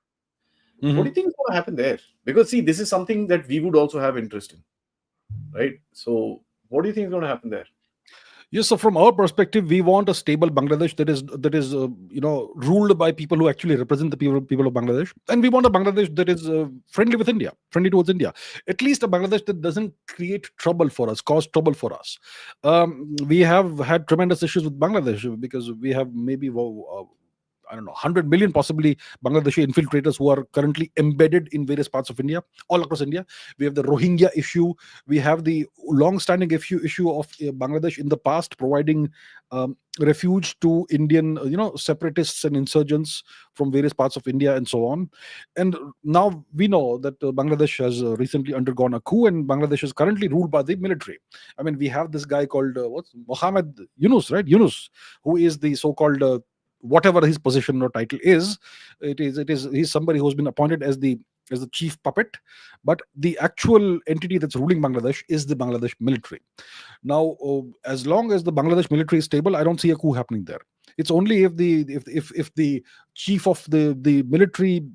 do Mhm. you think is going to happen there? Because see, this is something that we would also have interest in, right? So, what do you think is going to happen there? Yes, so from our perspective, we want a stable Bangladesh that is ruled by people who actually represent the people of Bangladesh, and we want a Bangladesh that is friendly with India, friendly towards India. At least a Bangladesh that doesn't create trouble for us, cause trouble for us. We have had tremendous issues with Bangladesh because we have maybe I don't know, 100 million possibly Bangladeshi infiltrators who are currently embedded in various parts of India, all across India. We have the Rohingya issue. We have the long-standing issue of Bangladesh in the past providing refuge to Indian, separatists and insurgents from various parts of India and so on. And now we know that Bangladesh has recently undergone a coup, and Bangladesh is currently ruled by the military. I mean, we have this guy called what's Mohammed Yunus, right? Yunus, who is the so-called whatever his position or title is. It is he's somebody who's been appointed as the chief puppet, but the actual entity that's ruling Bangladesh is the Bangladesh military. Now, as long as the Bangladesh military is stable, I don't see a coup happening there. It's only if the chief of the military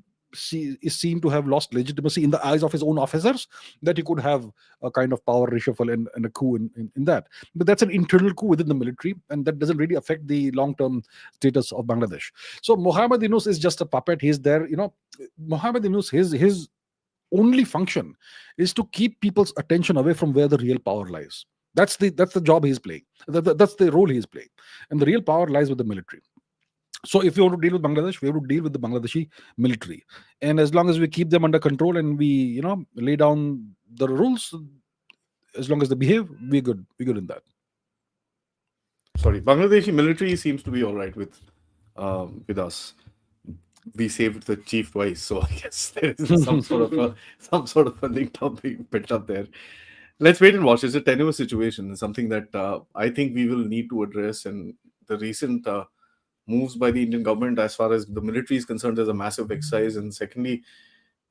is seen to have lost legitimacy in the eyes of his own officers, that he could have a kind of power reshuffle and a coup in that. But that's an internal coup within the military, and that doesn't really affect the long-term status of Bangladesh. So Mohammed Yunus is just a puppet. He's there, Mohammed Yunus, his only function is to keep people's attention away from where the real power lies. That's the job he's playing. That's the role he's playing, and the real power lies with the military. So if we want to deal with Bangladesh, we have to deal with the Bangladeshi military, and as long as we keep them under control and we lay down the rules, as long as they behave, we're good in that. Sorry, Bangladeshi military seems to be all right with us. We saved the chief twice, so I guess there is some sort of a link up being picked up there. Let's wait and watch. It's a tenuous situation. It's something that I think we will need to address. And the recent moves by the Indian government, as far as the military is concerned, there's a massive exercise. And secondly,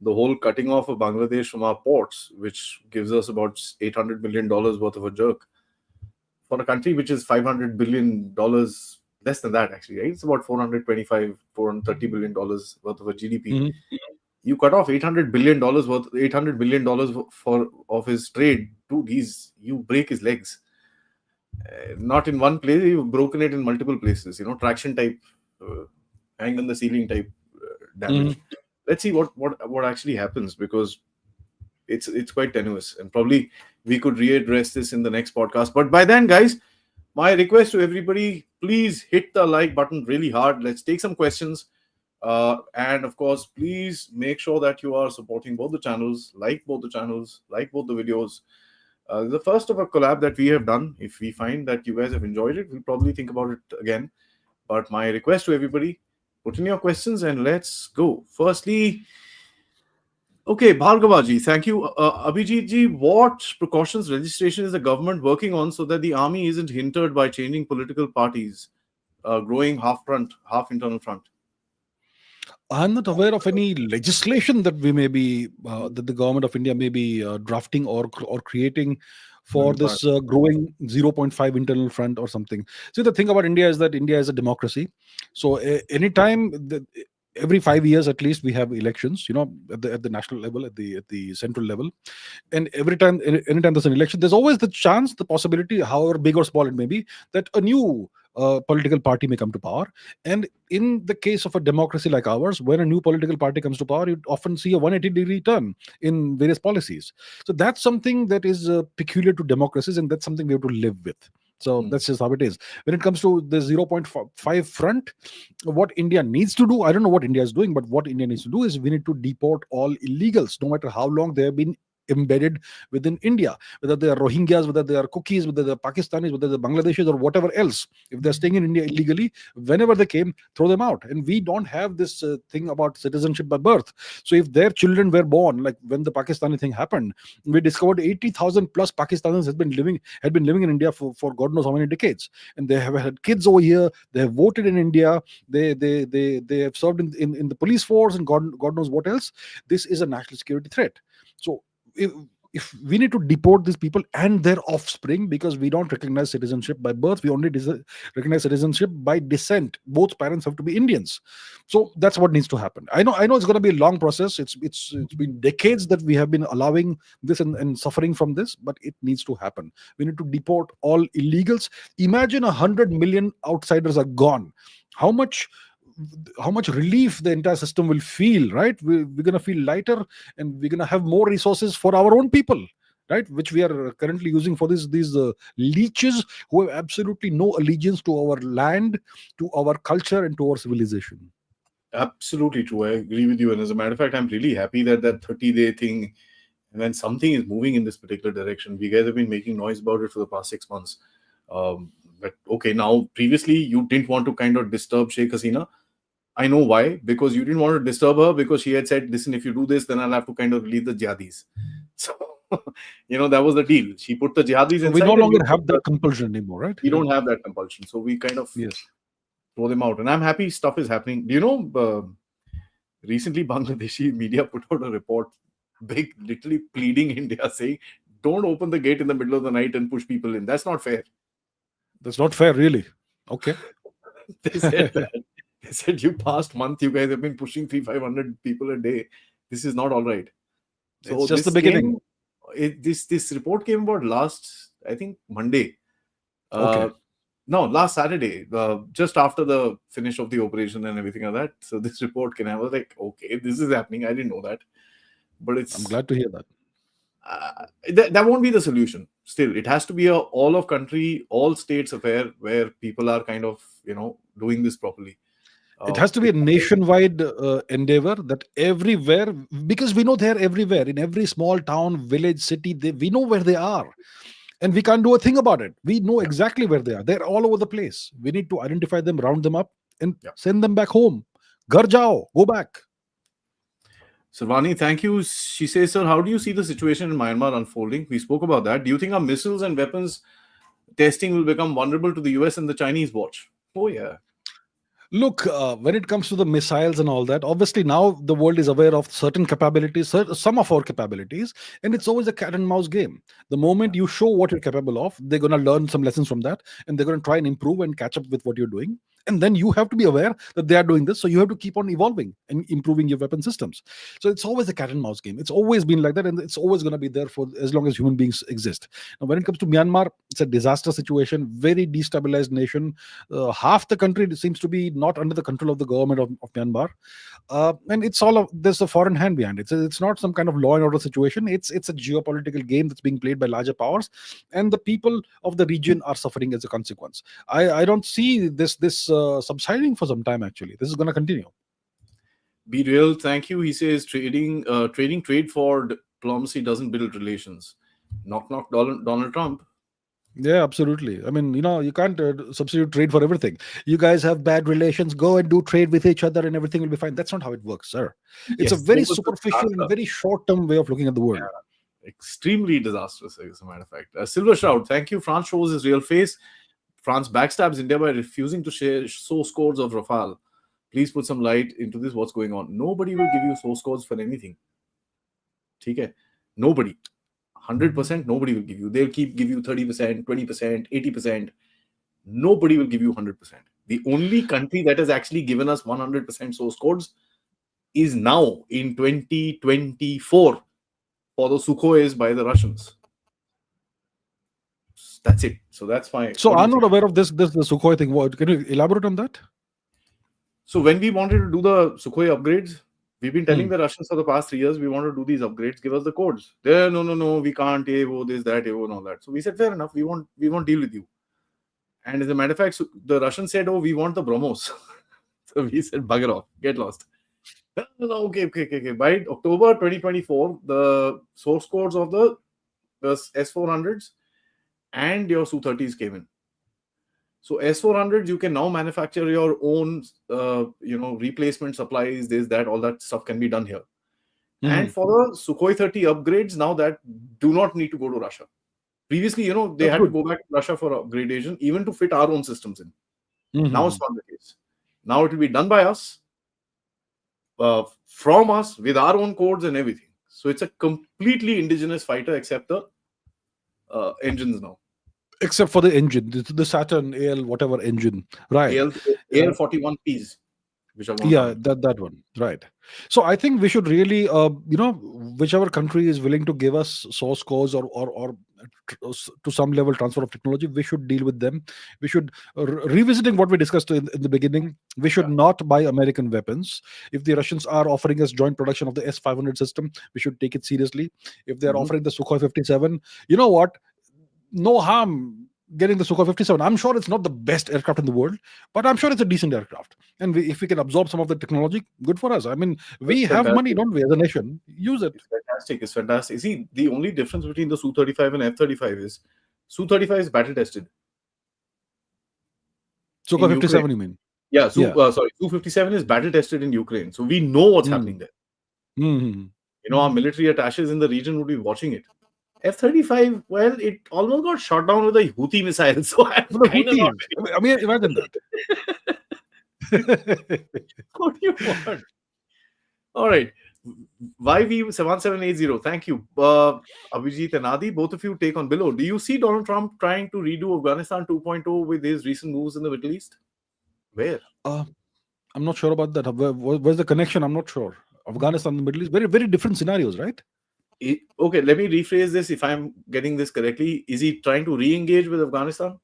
the whole cutting off of Bangladesh from our ports, which gives us about $800 billion worth of a jerk for a country which is $500 billion, less than that actually, right? It's about 430 billion dollars worth of a GDP. Mhm. You cut off $800 billion for of his trade, dude. You break his legs. Not in one place, you've broken it in multiple places. Traction type, hang on the ceiling type damage. Mhm. Let's see what actually happens, because it's quite tenuous, and probably we could readdress this in the next podcast. But by then, guys, my request to everybody, please hit the like button really hard. Let's take some questions. And of course, please make sure that you are supporting both the channels, like both the channels, like both the videos. The first of a collab that we have done. If we find that you guys have enjoyed it, we'll probably think about it again. But my request to everybody, put in your questions and let's go. Firstly, okay, Bhargavaji, thank you. Abhijit ji, what precautions registration is the government working on so that the army isn't hindered by changing political parties, growing half front, half internal front? I'm not aware of any legislation that we may be that the government of India may be drafting or creating for this growing zero point 0.5 internal front or something. See, the thing about India is that India is a democracy. So anytime every 5 years at least we have elections, at the national level, at the central level, and anytime there's an election, there's always the chance, the possibility, however big or small it may be, that a new political party may come to power. And in the case of a democracy like ours, when a new political party comes to power, you often see a 180-degree turn in various policies. So that's something that is peculiar to democracies, and that's something we have to live with. So that's just how it is. When it comes to the 0.5 front, what India needs to do, I don't know what India is doing, but what India needs to do is we need to deport all illegals, no matter how long they have been embedded within India, whether they are Rohingyas, whether they are Cookies, whether they're Pakistanis, whether they're Bangladeshis, or whatever else. If they're staying in India illegally, whenever they came, throw them out. And we don't have this thing about citizenship by birth. So if their children were born, like when the Pakistani thing happened, we discovered 80,000 plus Pakistanis had been living in India for God knows how many decades, and they have had kids over here. They have voted in India. They have served in the police force and God knows what else. This is a national security threat. So if we need to deport these people and their offspring because we don't recognize citizenship by birth, we only recognize citizenship by descent. Both parents have to be Indians. So that's what needs to happen. I know it's going to be a long process. It's been decades that we have been allowing this and suffering from this, but it needs to happen. We need to deport all illegals. Imagine 100 million outsiders are gone. How much relief the entire system will feel, right? We're going to feel lighter, and we're going to have more resources for our own people, right? Which we are currently using for these leeches who have absolutely no allegiance to our land, to our culture, and to our civilization. Absolutely true. I agree with you. And as a matter of fact, I'm really happy that 30-day thing, and when something is moving in this particular direction, we guys have been making noise about it for the past 6 months. But okay, now previously you didn't want to kind of disturb Sheikh Hasina. I know why, because you didn't want to disturb her, because she had said, listen, if you do this, then I'll have to kind of leave the jihadis. So, that was the deal. She put the jihadis So inside. we no longer have that compulsion anymore, right? We don't have that compulsion. So we kind of throw them out. And I'm happy stuff is happening. Do you know, recently Bangladeshi media put out a report, literally pleading India, saying, don't open the gate in the middle of the night and push people in. That's not fair. That's not fair, really. Okay. They said that. They said, you past month, you guys have been pushing 300-500 people a day. This is not all right. So it's just the beginning. This report came about last, I think, Monday. Okay. No, last Saturday, just after the finish of the operation and everything like that. So this report came. I was like, okay, this is happening. I didn't know that. But I'm glad to hear that. That won't be the solution. Still, it has to be a all of country, all states affair where people are kind of, doing this properly. It has to be a nationwide endeavor that everywhere, because we know they're everywhere, in every small town, village, city, we know where they are. And we can't do a thing about it. We know exactly where they are. They're all over the place. We need to identify them, round them up, and send them back home. Ghar jao, go back. Sarvani, thank you. She says, sir, how do you see the situation in Myanmar unfolding? We spoke about that. Do you think our missiles and weapons testing will become vulnerable to the US and the Chinese watch? Oh, yeah. Look, when it comes to the missiles and all that, obviously now the world is aware of certain capabilities, some of our capabilities, and it's always a cat and mouse game. The moment you show what you're capable of, they're going to learn some lessons from that, and they're going to try and improve and catch up with what you're doing. And then you have to be aware that they are doing this, so you have to keep on evolving and improving your weapon systems. So it's always a cat and mouse game. It's always been like that, and it's always going to be there for as long as human beings exist. Now, when it comes to Myanmar, it's a disaster situation, very destabilized nation. Half the country seems to be not under the control of the government of Myanmar, and there's a foreign hand behind it. It's not some kind of law and order situation. It's a geopolitical game that's being played by larger powers, and the people of the region are suffering as a consequence. I don't see this subsiding for some time. Actually, this is going to continue. Be real. Thank you. He says trading trade for diplomacy doesn't build relations. Knock knock Donald Trump. Yeah, absolutely. I mean, you can't substitute trade for everything. You guys have bad relations, go and do trade with each other and everything will be fine. That's not how it works, sir. It's a very superficial and very short-term way of looking at the world. Yeah, extremely disastrous, as a matter of fact. Silver Shroud, thank you. France shows his real face. France backstabs India by refusing to share source codes of Rafale. Please put some light into this. What's going on? Nobody will give you source codes for anything. Okay? Nobody. 100% nobody will give you. They'll give you 30%, 20%, 80%. Nobody will give you 100%. The only country that has actually given us 100% source codes is now in 2024 for the Sukhois by the Russians. That's it. So that's fine. So I'm not aware of the Sukhoi thing. What, can you elaborate on that? So when we wanted to do the Sukhoi upgrades, we've been telling the Russians for the past 3 years, we want to do these upgrades, give us the codes. No, we can't, this, that, and all that. So we said, fair enough, we won't deal with you. And as a matter of fact, the Russians said, we want the BrahMos. So we said, bugger off, get lost. Okay. By October 2024, the source codes of the S400s and your Su-30s came in. So S400s, you can now manufacture your own, replacement supplies. This, that, all that stuff can be done here. And Mhm. for the Sukhoi 30 upgrades, now that do not need to go to Russia. Previously, they That's had to good. go back to Russia for upgradation, even to fit our own systems in. Now it's Mhm. not the case. Now it will be done by us, from us, with our own codes and everything. So it's a completely indigenous fighter, except the engines now. Except for the engine, the Saturn AL whatever engine, right? AL Uh, AL-41Ps, which are going to come yeah, in. that one, right? So I think we should really, whichever country is willing to give us source codes or to some level transfer of technology, we should deal with them. We should revisiting what we discussed in the beginning. We should Yeah. not buy American weapons. If the Russians are offering us joint production of the S-500 system, we should take it seriously. If they are Mhm. offering the Sukhoi 57, you know what? No harm getting the Sukhoi 57. I'm sure it's not the best aircraft in the world, but I'm sure it's a decent aircraft. And if we can absorb some of the technology, good for us. I mean, It's we have money, fantastic. don't we, as a nation? Use it. It's fantastic. It's fantastic. See, the only difference between the Su-35 and F-35 is Su-35 is battle tested in Sukhoi Ukraine. 57, you mean? Yeah, Yeah. Su-57 is battle tested in Ukraine. So we know what's happening Mm. there. Mhm. Our military attaches in the region would be watching it. F-35, well, it almost got shot down with a Houthi missile. So I'm For the kind of not Houthis. I mean, imagine that. what do you want? All right. YV7780, thank you. Abhijit and Adi, both of you take on below. Do you see Donald Trump trying to redo Afghanistan 2.0 with his recent moves in the Middle East? Where? uh, I'm not sure about that. Where's the connection? I'm not sure. Afghanistan and the Middle East, very, very different scenarios, right? Okay, let me rephrase this if I'm getting this correctly. Is he trying to re engage with Afghanistan?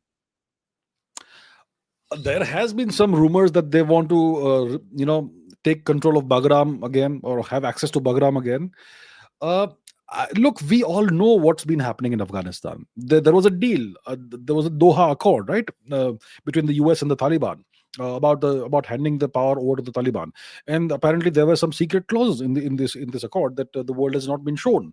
There has been some rumors that they want to, take control of Bagram again or have access to Bagram again. Uh, Look, we all know what's been happening in Afghanistan. There was a deal. There was a Doha Accord, right, between the US and the Taliban about handing the power over to the Taliban. And apparently, there were some secret clauses in this accord that the world has not been shown.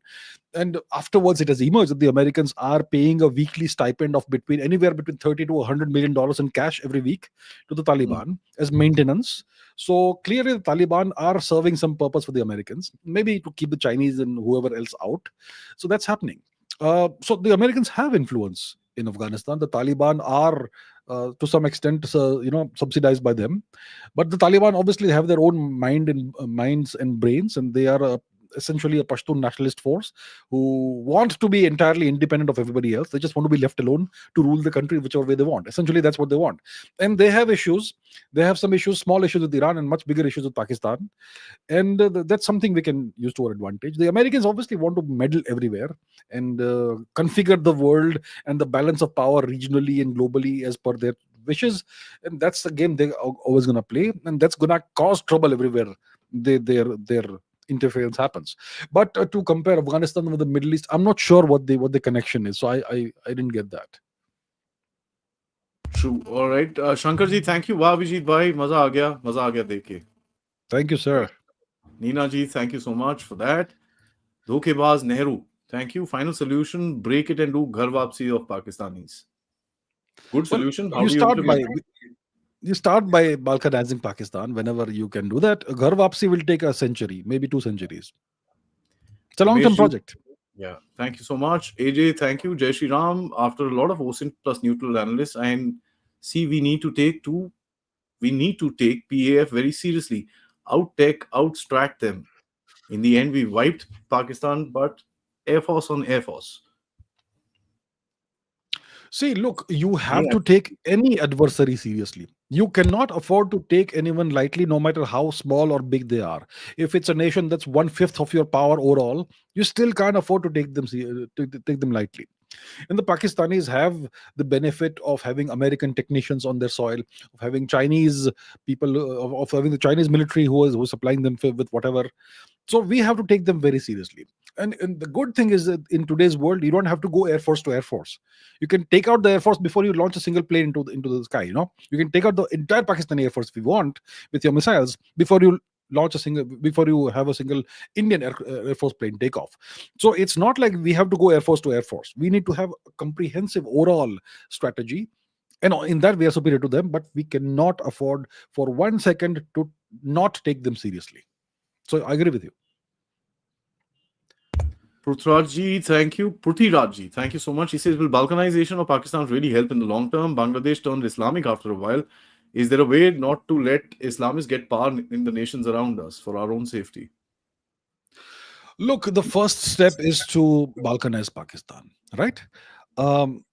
And afterwards, it has emerged that the Americans are paying a weekly stipend of between anywhere between 30 to 100 million dollars in cash every week to the Hmm. Taliban as maintenance. So clearly, the Taliban are serving some purpose for the Americans, maybe to keep the Chinese and whoever else out. So that's happening. So the Americans have influence in Afghanistan. The Taliban are, to some extent, subsidized by them, but the Taliban obviously have their own minds and brains, and they are essentially a Pashtun nationalist force who want to be entirely independent of everybody else. They just want to be left alone to rule the country whichever way they want. Essentially, that's what they want. And they have issues. They have some issues, small issues with Iran, and much bigger issues with Pakistan. And that's something we can use to our advantage. The Americans obviously want to meddle everywhere and configure the world and the balance of power regionally and globally as per their wishes. And that's the game they're always going to play, and that's going to cause trouble everywhere their interference happens. But to compare Afghanistan with the Middle East, I'm not sure what the connection is. So I didn't get that. True. All right. Shankar ji, thank you. Wow, Abhijit bhai, maza aa gaya dekh ke. Thank you, sir. Neena ji, thank you so much for that. Dhokebaz Nehru, thank you. Final solution, break it and do ghar wapsi of Pakistanis. Good Well, solution. How you do you start by implement it? you start by balkanizing Pakistan whenever you can do that. Ghar wapsi will take a century, maybe 2 centuries. It's a long-term Ramesh ji, project. yeah, thank you so much. AJ, thank you. Jai Shri Ram. After a lot of OSINT plus neutral analysts, and see, we need to take PAF very seriously. Out tech, outstract them. In the end, we wiped Pakistan, but Air Force on Air Force. See, look, you have Yeah. to take any adversary seriously. You cannot afford to take anyone lightly, no matter how small or big they are. If it's a nation that's 1/5 of your power overall, you still can't afford to take them lightly. And the Pakistanis have the benefit of having American technicians on their soil, of having Chinese people, of having the Chinese military who is supplying them with whatever. So we have to take them very seriously. And the good thing is that in today's world, you don't have to go air force to air force. You can take out the air force before you launch a single plane into the sky. You can take out the entire Pakistani air force if you want with your missiles before you launch a single, before you have a single Indian Air Force plane take off. So it's not like we have to go Air Force to Air Force. We need to have a comprehensive overall strategy, and in that we are superior to them, but we cannot afford for 1 second to not take them seriously. So I agree with you. Prithvirajji, thank you. Prithvirajji, thank you so much. He says, will balkanization of Pakistan really help in the long term? Bangladesh turned Islamic after a while. Is there a way not to let Islamists get power in the nations around us for our own safety? Look, the first step is to balkanize Pakistan, right? Um,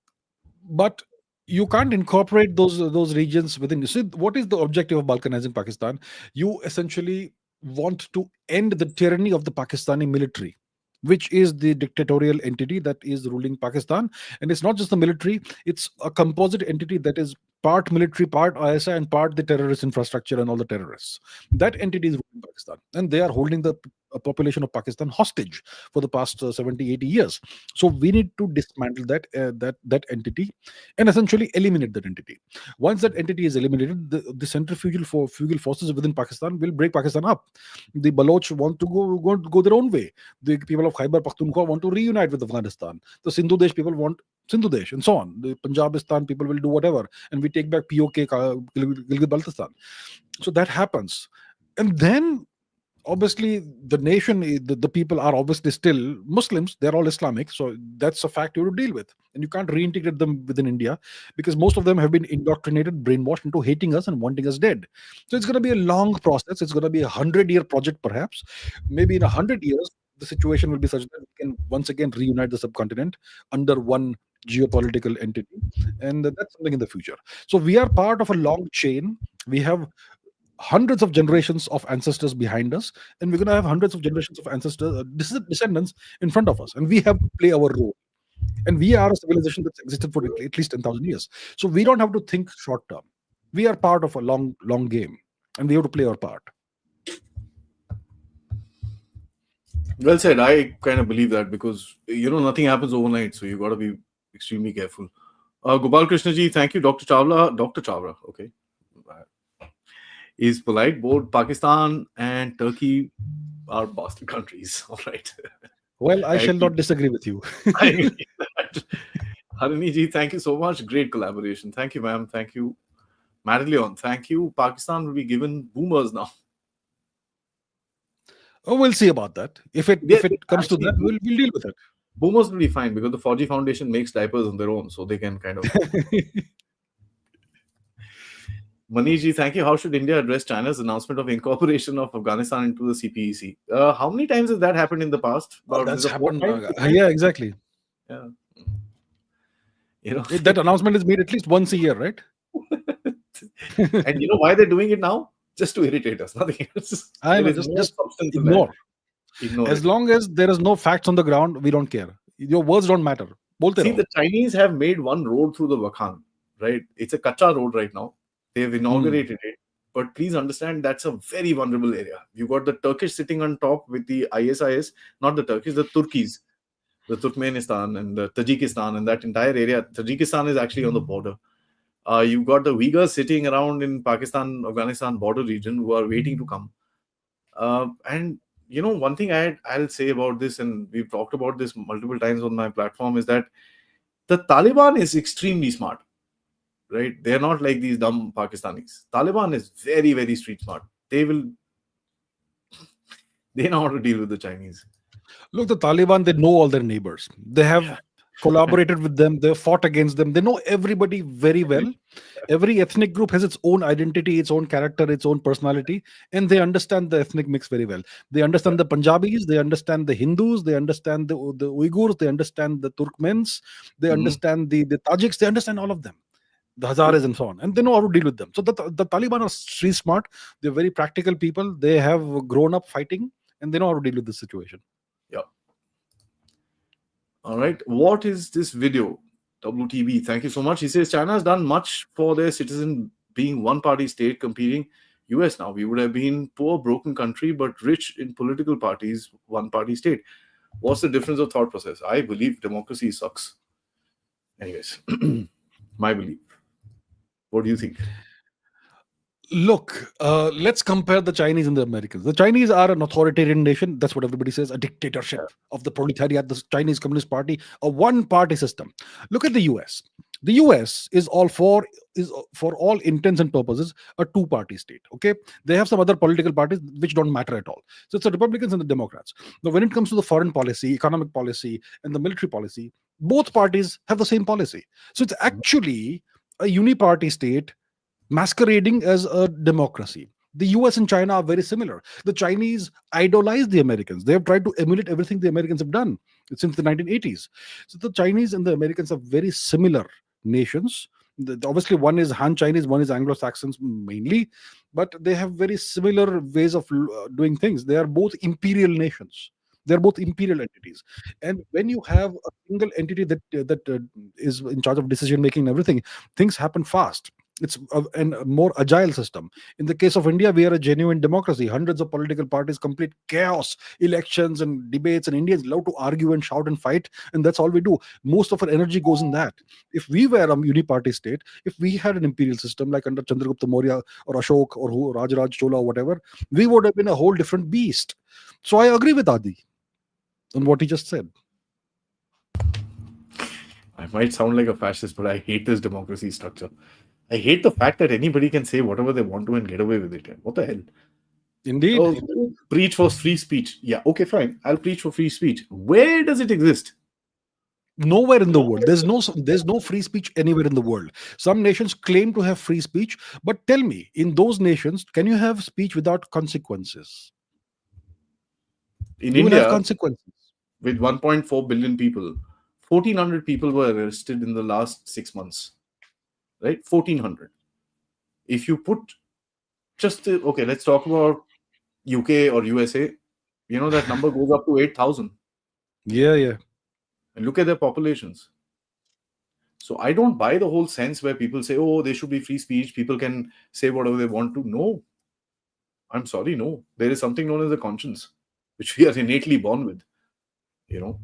but you can't incorporate those regions within. You see, what is the objective of balkanizing Pakistan? You essentially want to end the tyranny of the Pakistani military, which is the dictatorial entity that is ruling Pakistan. And it's not just the military, it's a composite entity that is part military, part ISI, and part the terrorist infrastructure and all the terrorists. That entity is ruling Pakistan, and they are holding the population of Pakistan hostage for the past 70, 80 years. So we need to dismantle that entity and essentially eliminate that entity. Once that entity is eliminated, the fugal forces within Pakistan will break Pakistan up. The Baloch want to go their own way. The people of Khyber Pakhtunkhwa want to reunite with Afghanistan. The Sindhu Desh people want Sindhu Desh, and so on. The Punjabistan people will do whatever, and we take back POK, Gilgit Baltistan. So that happens, and then obviously the nation, the people are obviously still Muslims. They're all Islamic, so that's a fact you have to deal with, and you can't reintegrate them within India because most of them have been indoctrinated, brainwashed into hating us and wanting us dead. So it's going to be a long process. It's going to be 100-year project, perhaps. Maybe in 100 years the situation will be such that we can once again reunite the subcontinent under one geopolitical entity, and that's something in the future. So we are part of a long chain. We have hundreds of generations of ancestors behind us, and we're going to have hundreds of generations of ancestors, descendants in front of us, and we have to play our role. And we are a civilization that's existed for at least 10,000 years, so we don't have to think short term. We are part of a long game, and we have to play our part. Well said. I kind of believe that because nothing happens overnight, so you got to be extremely careful. Gopal Krishnaji, thank you. Dr. Chavda, okay, is polite. Both Pakistan and Turkey are bastard countries. All right. Well, I shall not disagree with you. I agree that. Harini ji, thank you so much. Great collaboration. Thank you, ma'am. Thank you. Madeleine, thank you. Pakistan will be given boomers now. Oh, we'll see about that. If it comes to that, we'll deal with it. Boomers will be fine because the Fauji Foundation makes diapers on their own, so they can kind of. Manishji, thank you. How should India address China's announcement of incorporation of Afghanistan into the CPEC? How many times has that happened in the past? That's happened. Yeah, exactly. Yeah. That announcement is made at least once a year, right? And you know why they're doing it now? Just to irritate us, nothing else. I know, just ignore. As long as there is no facts on the ground, we don't care. Your words don't matter. See, the Chinese have made one road through the Wakhan, right? It's a Kacha road right now. They've inaugurated it. But please understand, that's a very vulnerable area. You got the Turkish sitting on top with the ISIS, not the Turkish, the Turkis, the Turkmenistan and the Tajikistan and that entire area. Tajikistan is actually on the border. You've got the Uyghurs sitting around in Pakistan-Afghanistan border region who are waiting to come. And one thing I'll say about this, and we've talked about this multiple times on my platform, is that the Taliban is extremely smart, right? They're not like these dumb Pakistanis. Taliban is very, very street smart. They know how to deal with the Chinese. Look, the Taliban, they know all their neighbors. They have collaborated with them. They fought against them. They know everybody very well. Every ethnic group has its own identity, its own character, its own personality, and they understand the ethnic mix very well. They understand the Punjabis, they understand the Hindus, they understand the Uyghurs, they understand the Turkmens, they understand the Tajiks, they understand all of them, the Hazaras and so on, and they know how to deal with them. So the Taliban are street smart. They're very practical people. They have grown up fighting, and they know how to deal with the situation. Yeah. All right. What is this video? WTB, thank you so much. He says China has done much for their citizen being one-party state competing US now. We would have been poor, broken country, but rich in political parties, one-party state. What's the difference of thought process? I believe democracy sucks. Anyways, my belief. What do you think? Look, let's compare the Chinese and the Americans. The Chinese are an authoritarian nation. That's what everybody says. A dictatorship of the proletariat, the Chinese Communist Party, a one-party system. Look at the U.S. The U.S. is for all intents and purposes a two-party state. Okay, they have some other political parties which don't matter at all. So it's the Republicans and the Democrats. Now, when it comes to the foreign policy, economic policy, and the military policy, both parties have the same policy. So it's actually a uni-party state masquerading as a democracy. The US and China are very similar. The Chinese idolize the Americans. They have tried to emulate everything the Americans have done since the 1980s. So the Chinese and the Americans are very similar nations. Obviously, one is Han Chinese, one is Anglo Saxons mainly, but they have very similar ways of doing things. They are both imperial nations. They're both imperial entities, and when you have a single entity that is in charge of decision making and everything, things happen fast. It's a more agile system. In the case of India, we are a genuine democracy. Hundreds of political parties, complete chaos, elections and debates, and Indians love to argue and shout and fight, and that's all we do. Most of our energy goes in that. If we were a uniparty state, if we had an imperial system like under Chandragupta Maurya or Ashok or Rajaraj Chola or whatever, we would have been a whole different beast. So I agree with Adi on what he just said. I might sound like a fascist, but I hate this democracy structure. I hate the fact that anybody can say whatever they want to and get away with it. What the hell? Indeed. Oh, preach for free speech. Yeah, okay, fine. I'll preach for free speech. Where does it exist? Nowhere in the world. There's no free speech anywhere in the world. Some nations claim to have free speech, but tell me, in those nations, can you have speech without consequences? In You will have India, consequences. with 1.4 billion people, 1,400 people were arrested in the last 6 months. Right? 1,400. If you put okay, let's talk about UK or USA. You know, that number goes up to 8,000. Yeah. And look at their populations. So I don't buy the whole sense where people say, oh, there should be free speech. People can say whatever they want to. No. I'm sorry, no. There is something known as a conscience, which we are innately born with. You know.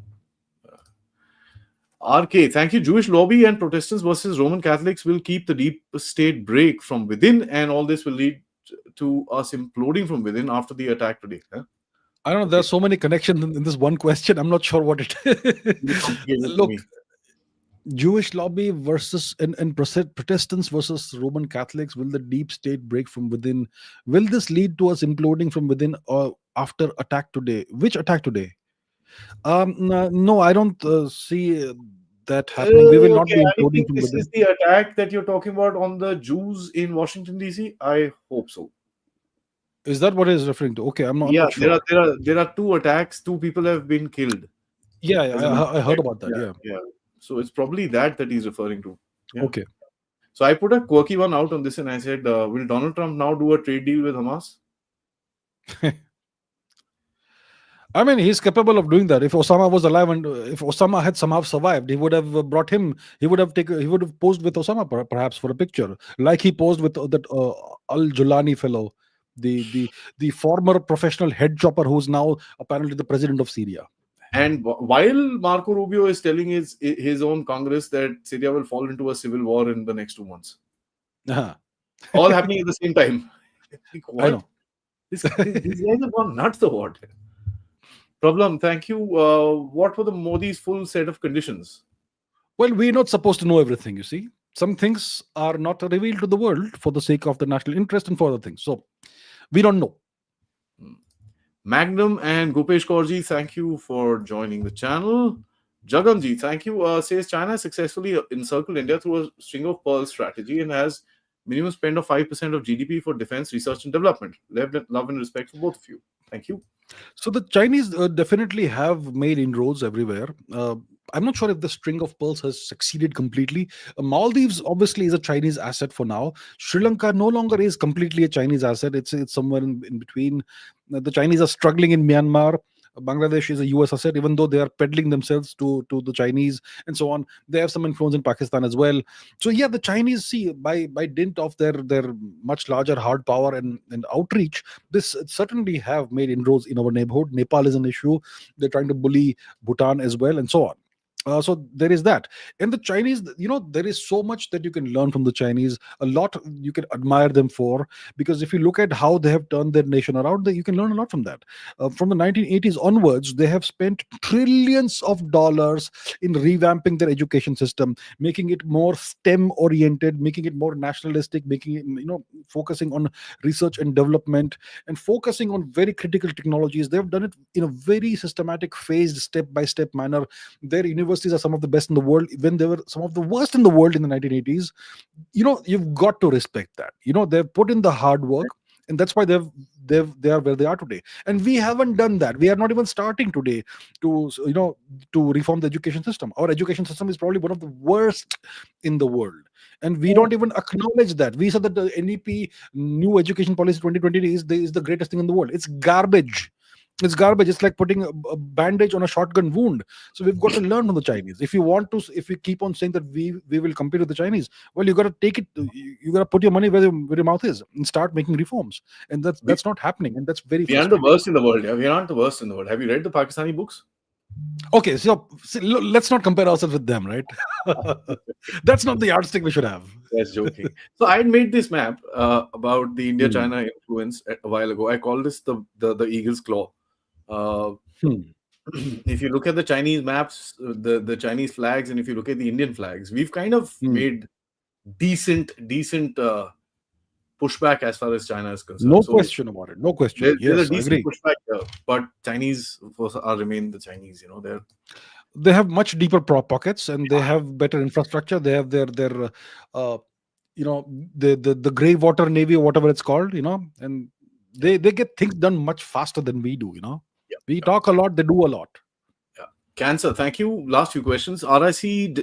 RK, thank you. Jewish lobby and Protestants versus Roman Catholics will keep the deep state break from within, and all this will lead to us imploding from within after the attack today. Huh? I don't know. There's so many connections in this one question. I'm not sure what it is. Look, Jewish lobby versus and Protestants versus Roman Catholics. Will the deep state break from within? Will this lead to us imploding from within after attack today? Which attack today? No, I don't see that happening. We will not be I imploding think from this within. is the attack that you're talking about on the Jews in Washington DC. I hope so. Is that what he's referring to? Okay, I'm not sure. There are two attacks. Two people have been killed. Yeah, I heard about that. Yeah. So it's probably that he's referring to. Yeah. Okay. So I put a quirky one out on this, and I said, will Donald Trump now do a trade deal with Hamas? I mean, he's capable of doing that. If Osama was alive and if Osama had somehow survived, he would have brought him. He would have posed with Osama perhaps for a picture, like he posed with that Al Julani fellow, the former professional head chopper who's now apparently the president of Syria. And while Marco Rubio is telling his own Congress that Syria will fall into a civil war in the next 2 months, all happening at the same time. Like, what? I know. These guys have gone nuts or what? Problem, thank you. What were the Modi's full set of conditions? Well, we're not supposed to know everything, you see. Some things are not revealed to the world for the sake of the national interest and for other things. So, we don't know. Magnum and Gopesh Kaurji, thank you for joining the channel. Jaganji, thank you. Says China successfully encircled India through a string of pearl strategy and has minimum spend of 5% of GDP for defense, research and development. Love and respect for both of you. Thank you. So the Chinese definitely have made inroads everywhere. I'm not sure if the string of pearls has succeeded completely. Maldives obviously is a Chinese asset for now. Sri Lanka no longer is completely a Chinese asset. It's somewhere in between. The Chinese are struggling in Myanmar. Bangladesh is a US asset, even though they are peddling themselves to the Chinese and so on. They have some influence in Pakistan as well. So yeah, the Chinese see by dint of their much larger hard power and outreach, this certainly have made inroads in our neighborhood. Nepal is an issue. They're trying to bully Bhutan as well, and so on. So there is that. And the Chinese, there is so much that you can learn from the Chinese. A lot you can admire them for, because if you look at how they have turned their nation around, you can learn a lot from that. From the 1980s onwards, they have spent trillions of dollars in revamping their education system, making it more STEM oriented, making it more nationalistic, making it, focusing on research and development, and focusing on very critical technologies. They have done it in a very systematic, phased, step by step manner. Their universities are some of the best in the world when they were some of the worst in the world in the 1980s. You've got to respect that. They've put in the hard work, and that's why they are where they are today. And we haven't done that. We are not even starting today to to reform the education system. Our education system is probably one of the worst in the world, and we don't even acknowledge that. We said that the NEP, new education policy 2020, is the greatest thing in the world. It's garbage. It's garbage. It's like putting a bandage on a shotgun wound. So we've got to learn from the Chinese. If we keep on saying that we will compete with the Chinese, well, you got to take it. You got to put your money where your mouth is and start making reforms. And that's not happening. And that's very We aren't the frustrating. worst in the world. Yeah, we aren't the worst in the world. Have you read the Pakistani books? Okay, so let's not compare ourselves with them, right? That's not the yardstick we should have. That's joking. So I made this map about the Hmm. India-China influence a while ago. I call this the eagle's claw. Uh, Hmm. if you look at the Chinese maps, the Chinese flags, and if you look at the Indian flags, we've kind of Hmm. made decent pushback as far as China is concerned. No So question about it. No question. there's a Yes, I decent agree. pushback here, but Chinese of course are remain the Chinese. They're They have much deeper pockets, and they have better infrastructure. They have their uh, the gray water navy, or whatever it's called, and yeah, they get things done much faster than we do. yeah, We yeah, talk a lot, they do a lot. yeah. Cancer. Thank you. Last few questions. RIC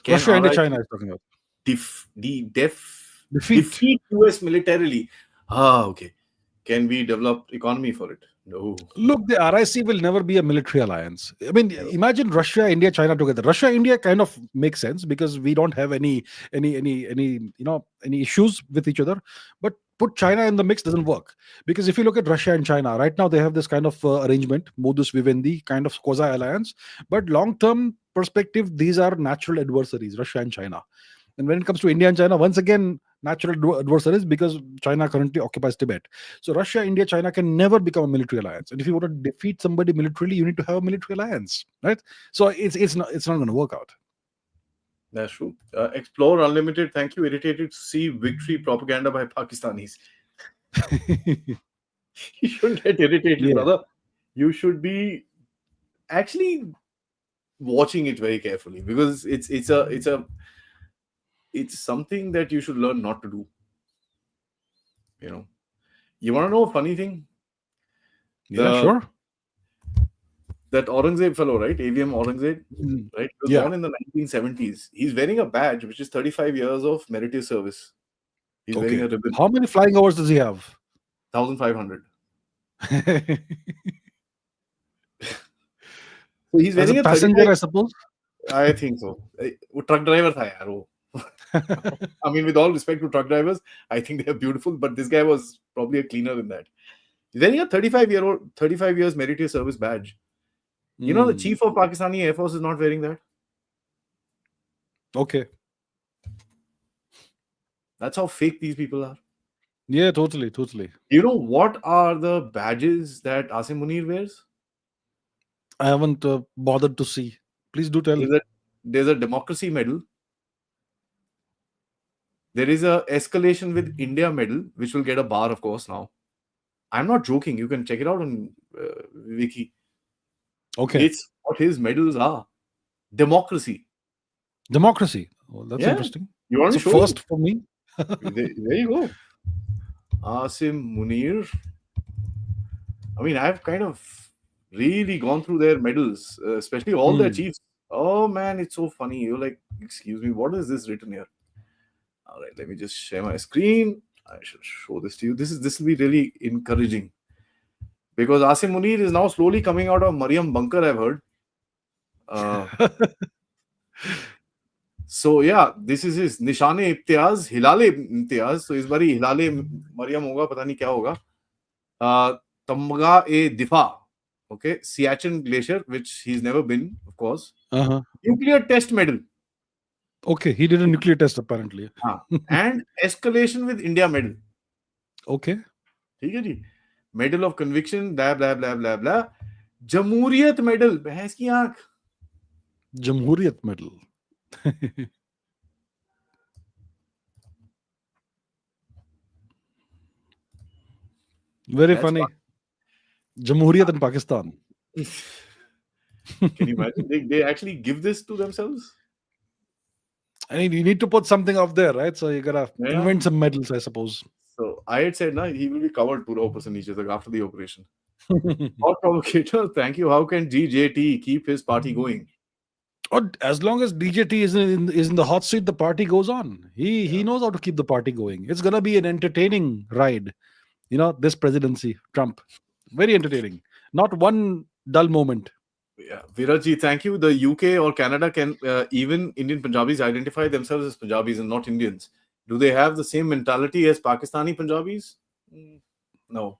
can Russia and RIC China is talking about defeat. defeat US militarily? Okay. Can we develop economy for it? No. Look, the RIC will never be a military alliance. I mean, Never. imagine Russia, India, China together. Russia, India kind of makes sense because we don't have any issues with each other. But put China in the mix doesn't work, because if you look at Russia and China right now, they have this kind of arrangement, modus vivendi, kind of quasi alliance. But long term perspective, these are natural adversaries, Russia and China. And when it comes to India and China, once again, natural adversaries, because China currently occupies Tibet. So Russia, India, China can never become a military alliance. And if you want to defeat somebody militarily, you need to have a military alliance, right? So it's not going to work out. That's true. Explore Unlimited. Thank you. Irritated to see victory propaganda by Pakistanis. You shouldn't get irritated, Yeah. brother. You should be actually watching it very carefully, because it's something that you should learn not to do. You want to know a funny thing? Yeah, The sure. That Aurangzeb fellow, right? AVM Aurangzeb, Mm. right? He was Yeah. born in the 1970s. He's wearing a badge which is 35 years of meritorious service. He's wearing Okay. a ribbon, How many flying hours does he have? 1,500. So he's As a wearing a passenger, 35. I suppose. I think so. वो truck driver था यार वो. I mean, with all respect to truck drivers, I think they are beautiful, but this guy was probably a cleaner in that. He's wearing a 35 years meritorious service badge. The Mm. chief of Pakistani Air Force is not wearing that. Okay. That's how fake these people are. Yeah, totally, totally. You know what are the badges that Asim Munir wears? I haven't bothered to see. Please do tell. There's a democracy medal. There is a escalation with India medal, which will get a bar, of course. Now, I'm not joking. You can check it out on Wiki. Okay. It's what his medals are. Democracy. Democracy. Well, that's Yeah. interesting. You want It's me a to show first for me. There you go. Asim Munir. I mean, I've kind of really gone through their medals, especially all their Hmm. chiefs. Oh man, it's so funny. You're like, excuse me, what is this written here? All right, let me just share my screen. I should show this to you. This will be really encouraging, because Asim Munir is now slowly coming out of Mariam bunker, I've heard. So yeah, this is his निशाने Imtiaz, हिलाले Imtiaz. So इस बारी हिलाले मरियम होगा, पता नहीं क्या होगा. तमगा ए दिफा. Okay, Siachen Glacier, which he's never been, of course. Uh-huh. Nuclear test medal. Okay, he did a nuclear test apparently. And escalation with India medal. Okay. ठीक है जी, मेडल ऑफ कन्विक्शन, ब्ला ब्ला ब्ला ब्ला ब्ला, जमहूरियत मेडल, भैंस की आंख. Jamhuriyat medal. Very That's funny. Jamhuriyat in Pakistan. Can you imagine? They actually give this to themselves? I mean, you need to put something up there, right? So you gotta Yeah. invent some medals, I suppose. So I had said, he will be covered pura ऊपर से नीचे तक after the operation. Hot provocator, thank you. How can GJT keep his party going? Or as long as DJT is in the hot seat, the party goes on. He knows how to keep the party going. It's gonna be an entertaining ride. This presidency, Trump, very entertaining. Not one dull moment. Yeah, Virajji, thank you. The UK or Canada can even Indian Punjabis identify themselves as Punjabis and not Indians. Do they have the same mentality as Pakistani Punjabis? No.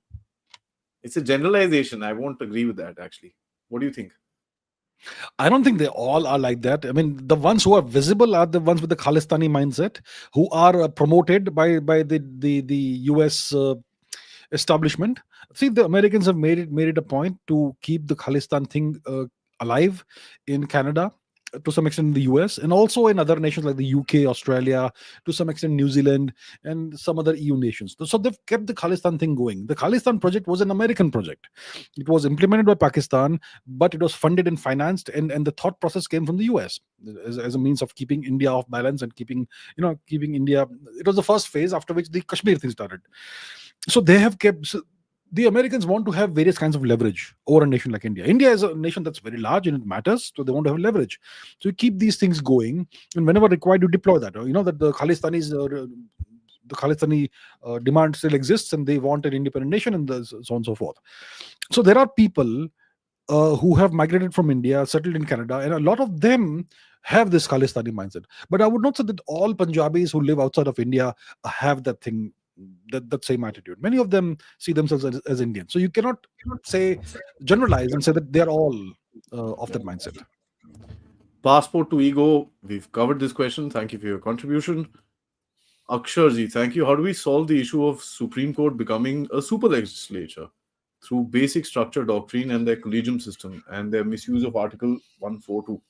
It's a generalization. I won't agree with that, actually. What do you think? I don't think they all are like that. I mean, the ones who are visible are the ones with the Khalistani mindset, who are promoted by the US establishment. See, the Americans have made it a point to keep the Khalistan thing alive in Canada, to some extent in the US, and also in other nations like the UK, Australia, to some extent New Zealand, and some other EU nations. So they've kept the Khalistan thing going. The Khalistan project was an American project. It was implemented by Pakistan, but it was funded and financed, and the thought process came from the US as a means of keeping India off balance and keeping India. It was the first phase, after which the Kashmir thing started. So they have kept. So the Americans want to have various kinds of leverage over a nation like India. India is a nation that's very large and it matters, so they want to have leverage. So you keep these things going, and whenever required, you deploy that. That the Khalistanis, the Khalistani demand still exists, and they want an independent nation, and so on and so forth. So there are people who have migrated from India, settled in Canada, and a lot of them have this Khalistani mindset. But I would not say that all Punjabis who live outside of India have that thing, that same attitude. Many of them see themselves as Indian. So you cannot say, generalize and say that they're all of that mindset. Passport to ego. We've covered this question. Thank you for your contribution. Aksharji, thank you. How do we solve the issue of Supreme Court becoming a super legislature through basic structure doctrine and their collegium system and their misuse of Article 142?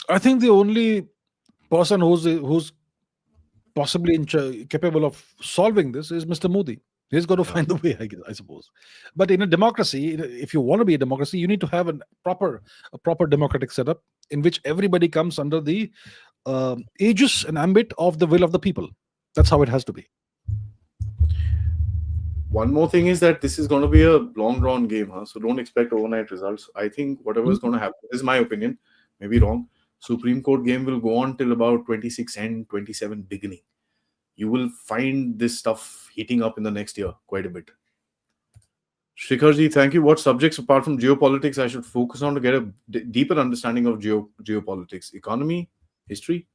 I think the only person who's possibly capable of solving this is Mr. Modi. He's got to find the way, I suppose. But in a democracy, if you want to be a democracy, you need to have a proper democratic setup in which everybody comes under the aegis and ambit of the will of the people. That's how it has to be. One more thing is that this is going to be a long drawn game, so don't expect overnight results. I think whatever is going to happen, this is my opinion, maybe wrong, Supreme Court game will go on till about 26 and 27 beginning. You will find this stuff heating up in the next year quite a bit. Shikharji, thank you. What subjects apart from geopolitics I should focus on to get a deeper understanding of geopolitics? Economy, history?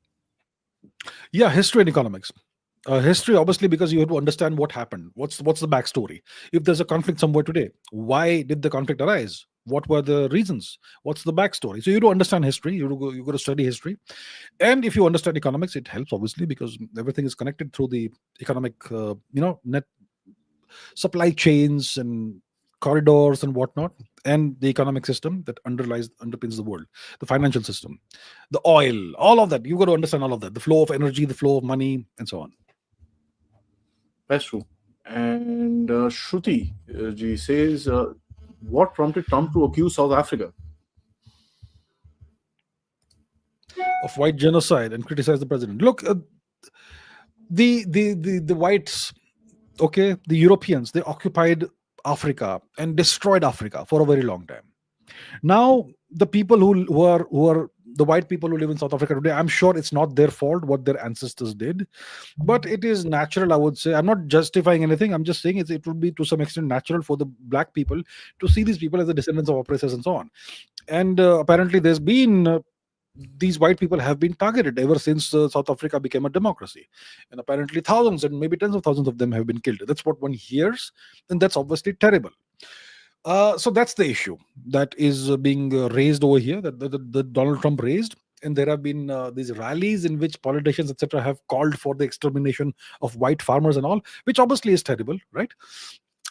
Yeah, history and economics. History, obviously, because you have to understand what happened. What's the backstory? If there's a conflict somewhere today, why did the conflict arise? What were the reasons? What's the backstory? So you have to understand history. You got to study history, and if you understand economics, it helps, obviously, because everything is connected through the economic, net supply chains and corridors and whatnot, and the economic system that underpins the world, the financial system, the oil, all of that. You got to understand all of that, the flow of energy, the flow of money, and so on. That's true. And Shruti ji says, what prompted Trump to accuse South Africa of white genocide and criticize the president? Look, the whites, okay, the Europeans, they occupied Africa and destroyed Africa for a very long time. Now, the people who are the white people who live in South Africa today, I'm sure it's not their fault what their ancestors did, but it is natural, I would say. I'm not justifying anything. I'm just saying it would be to some extent natural for the black people to see these people as the descendants of oppressors and so on. And apparently there's been these white people have been targeted ever since South Africa became a democracy, and apparently thousands and maybe tens of thousands of them have been killed. That's what one hears, and that's obviously terrible. So that's the issue that is being raised over here, that Donald Trump raised. And there have been these rallies in which politicians, etc., have called for the extermination of white farmers and all, which obviously is terrible, right?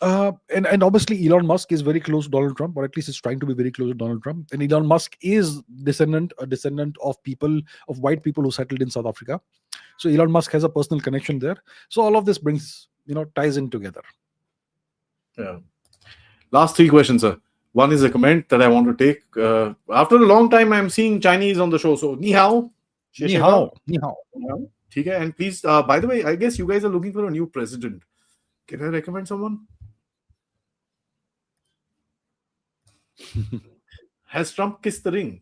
And obviously Elon Musk is very close to Donald Trump, or at least is trying to be very close to Donald Trump. And Elon Musk is a descendant of people, of white people who settled in South Africa. So Elon Musk has a personal connection there. So all of this brings, ties in together. Yeah. Last three questions, sir. One is a comment that I want to take. After a long time, I'm seeing Chinese on the show. So, ni hao. Ni hao. Ni hao. Okay. And please, by the way, I guess you guys are looking for a new president. Can I recommend someone? Has Trump kissed the ring?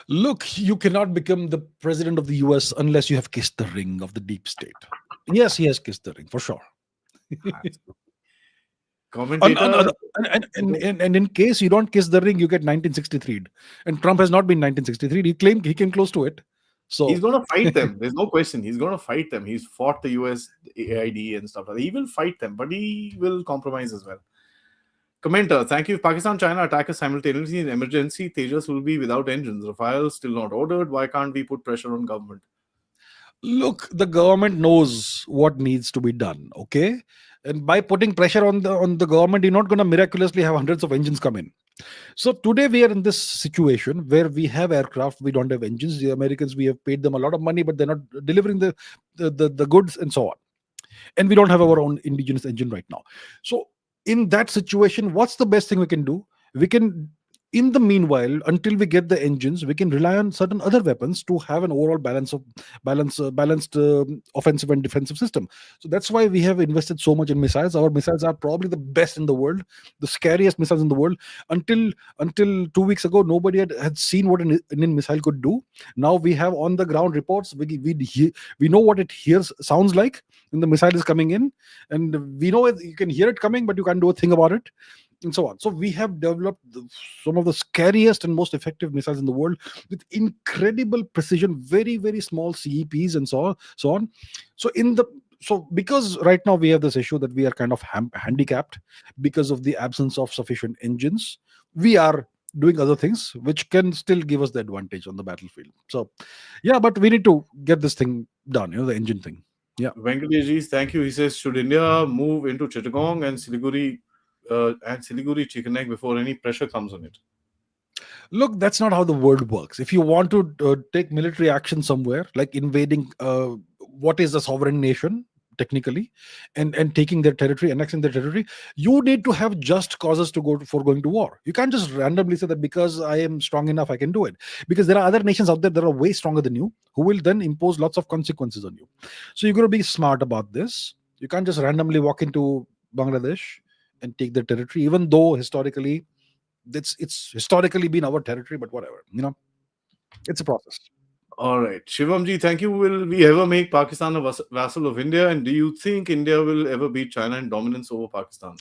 Look, you cannot become the president of the US unless you have kissed the ring of the deep state. Yes, he has kissed the ring, for sure. Commentator. And in case you don't kiss the ring, you get 1963. And Trump has not been 1963. He claimed he came close to it. So he's going to fight them. There's no question. He's going to fight them. He's fought the US, AID and stuff like that. He will fight them, but he will compromise as well. Commenter, thank you. If Pakistan, China attack us simultaneously in emergency, Tejas will be without engines. Rafale still not ordered. Why can't we put pressure on government? Look, the government knows what needs to be done, okay? And by putting pressure on the government, you're not going to miraculously have hundreds of engines come in. So today we are in this situation where we have aircraft, we don't have engines. The Americans, we have paid them a lot of money, but they're not delivering the goods and so on. And we don't have our own indigenous engine right now. So in that situation, what's the best thing we can do? We can, in the meanwhile, until we get the engines, we can rely on certain other weapons to have an overall balanced offensive and defensive system. So that's why we have invested so much in missiles. Our missiles are probably the best in the world, the scariest missiles in the world. Until 2 weeks ago, nobody had seen what an Indian missile could do. Now we have on the ground reports. We know what it sounds like when the missile is coming in, and we know you can hear it coming, but you can't do a thing about it, and so on. So we have developed some of the scariest and most effective missiles in the world with incredible precision, very, very small CEPs and so on. So because right now we have this issue that we are kind of handicapped because of the absence of sufficient engines, we are doing other things which can still give us the advantage on the battlefield. So yeah, but we need to get this thing done, the engine thing. Yeah. Venkatesh, thank you. He says, should India move into Chittagong and Siliguri chicken egg before any pressure comes on it? Look, that's not how the world works. If you want to take military action somewhere, like invading what is a sovereign nation, technically, and taking their territory, annexing their territory, you need to have just causes for going to war. You can't just randomly say that because I am strong enough, I can do it. Because there are other nations out there that are way stronger than you, who will then impose lots of consequences on you. So you've got to be smart about this. You can't just randomly walk into Bangladesh and take their territory, even though historically it's historically been our territory, but whatever, it's a process. All right, Shivamji, thank you. Will we ever make Pakistan a vassal of India, and do you think India will ever beat China in dominance over Pakistan?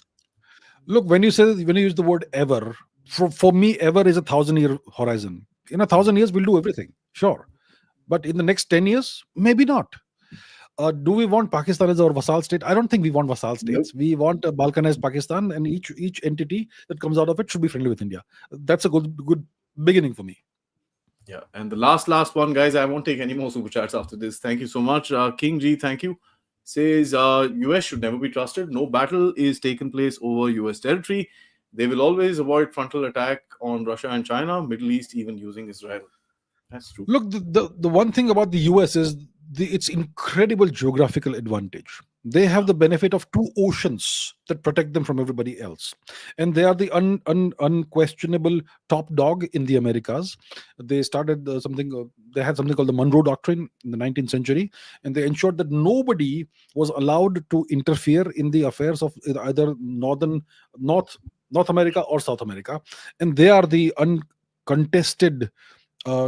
Look, when you use the word ever, for me, ever is a 1,000-year horizon. In 1,000 years, we'll do everything, sure, but in the next 10 years, maybe not. Do we want Pakistan as our vassal state? I don't think we want vassal states. Nope. We want a balkanized Pakistan, and each entity that comes out of it should be friendly with India. That's a good beginning for me. Yeah, and the last one, guys. I won't take any more super chats after this. Thank you so much, King G. Thank you. Says US should never be trusted. No battle is taken place over US territory. They will always avoid frontal attack on Russia and China, Middle East, even using Israel. That's true. Look, the one thing about the US is its incredible geographical advantage. They have the benefit of two oceans that protect them from everybody else, and they are the unquestionable top dog in the Americas. They started they had something called the Monroe Doctrine in the 19th century, and they ensured that nobody was allowed to interfere in the affairs of either North America or South America, and they are the uncontested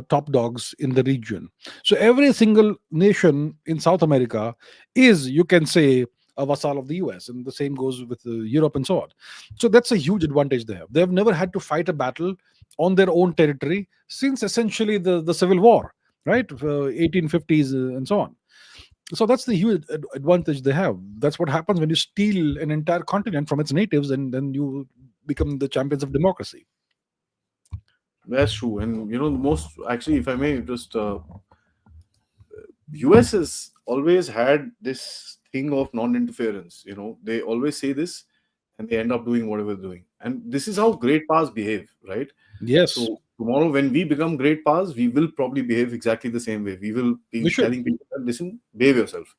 top dogs in the region. So every single nation in South America is, you can say, a vassal of the US, and the same goes with Europe and so on. So that's a huge advantage they have. They have never had to fight a battle on their own territory since essentially the Civil War, right? 1850s and so on. So that's the huge advantage they have. That's what happens when you steal an entire continent from its natives, and then you become the champions of democracy. That's true. And the most actually, if I may just US has always had this thing of non-interference. They always say this, and they end up doing whatever they're doing. And this is how great powers behave, right? Yes, So tomorrow, when we become great powers, we will probably behave exactly the same way. We will we be should. telling people, listen, behave yourself,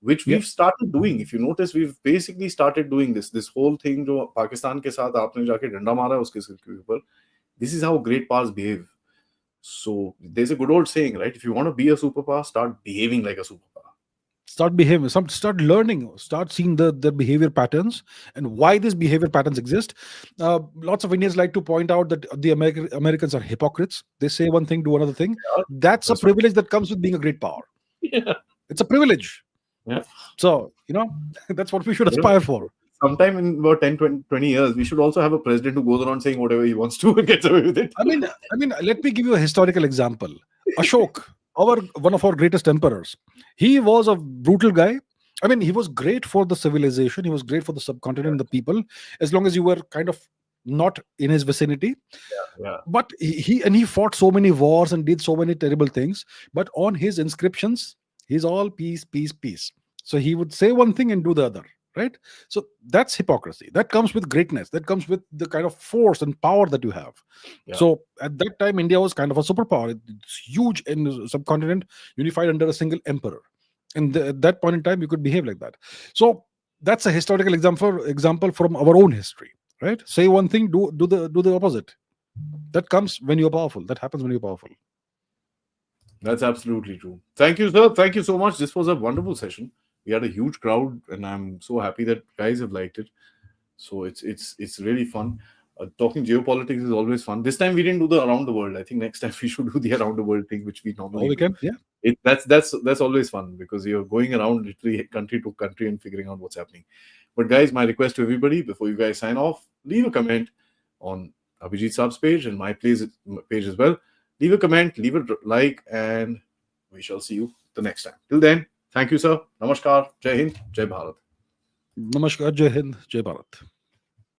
which Yeah. we've started doing. If you notice, we've basically started doing this whole thing. जो पाकिस्तान के साथ आपने जाके डंडा मारा उसके सिर के ऊपर. This is how great powers behave. So there's a good old saying, right? If you want to be a superpower, start behaving like a superpower. Start behaving, start learning, start seeing the behavior patterns and why these behavior patterns exist. Lots of Indians like to point out that the Americans are hypocrites. They say one thing, do another thing. Yeah, That's a that's right. privilege that comes with being a great power. Yeah. It's a privilege. Yeah. So, that's what we should You know, aspire for. Sometime in about 10, 20 years, we should also have a president who goes around saying whatever he wants to and gets away with it. I mean, let me give you a historical example. Ashok, one of our greatest emperors, he was a brutal guy. I mean, he was great for the civilization. He was great for the subcontinent and the people, as long as you were kind of not in his vicinity. Yeah. But he fought so many wars and did so many terrible things. But on his inscriptions, he's all peace, peace, peace. So he would say one thing and do the other. Right? So that's hypocrisy. That comes with greatness. That comes with the kind of force and power that you have. Yeah. So at that time, India was kind of a superpower. It's huge in the subcontinent, unified under a single emperor. And at that point in time, you could behave like that. So that's a historical example from our own history. Right? Say one thing, do the opposite. That comes when you're powerful. That happens when you're powerful. That's absolutely true. Thank you, sir. Thank you so much. This was a wonderful session. We had a huge crowd, and I'm so happy that guys have liked it. So it's really fun. Talking geopolitics is always fun. This time we didn't do the around the world. I think next time we should do the around the world thing, which we normally All we do. can, yeah. That's always fun because you're going around literally country to country and figuring out what's happening. But guys, my request to everybody before you guys sign off, leave a comment on Abhijit Saab's page and my page as well. Leave a comment, leave a like, and we shall see you the next time. Till then, thank you, sir. Namaskar. Jai Hind. Jai Bharat. Namaskar. Jai Hind. Jai Bharat.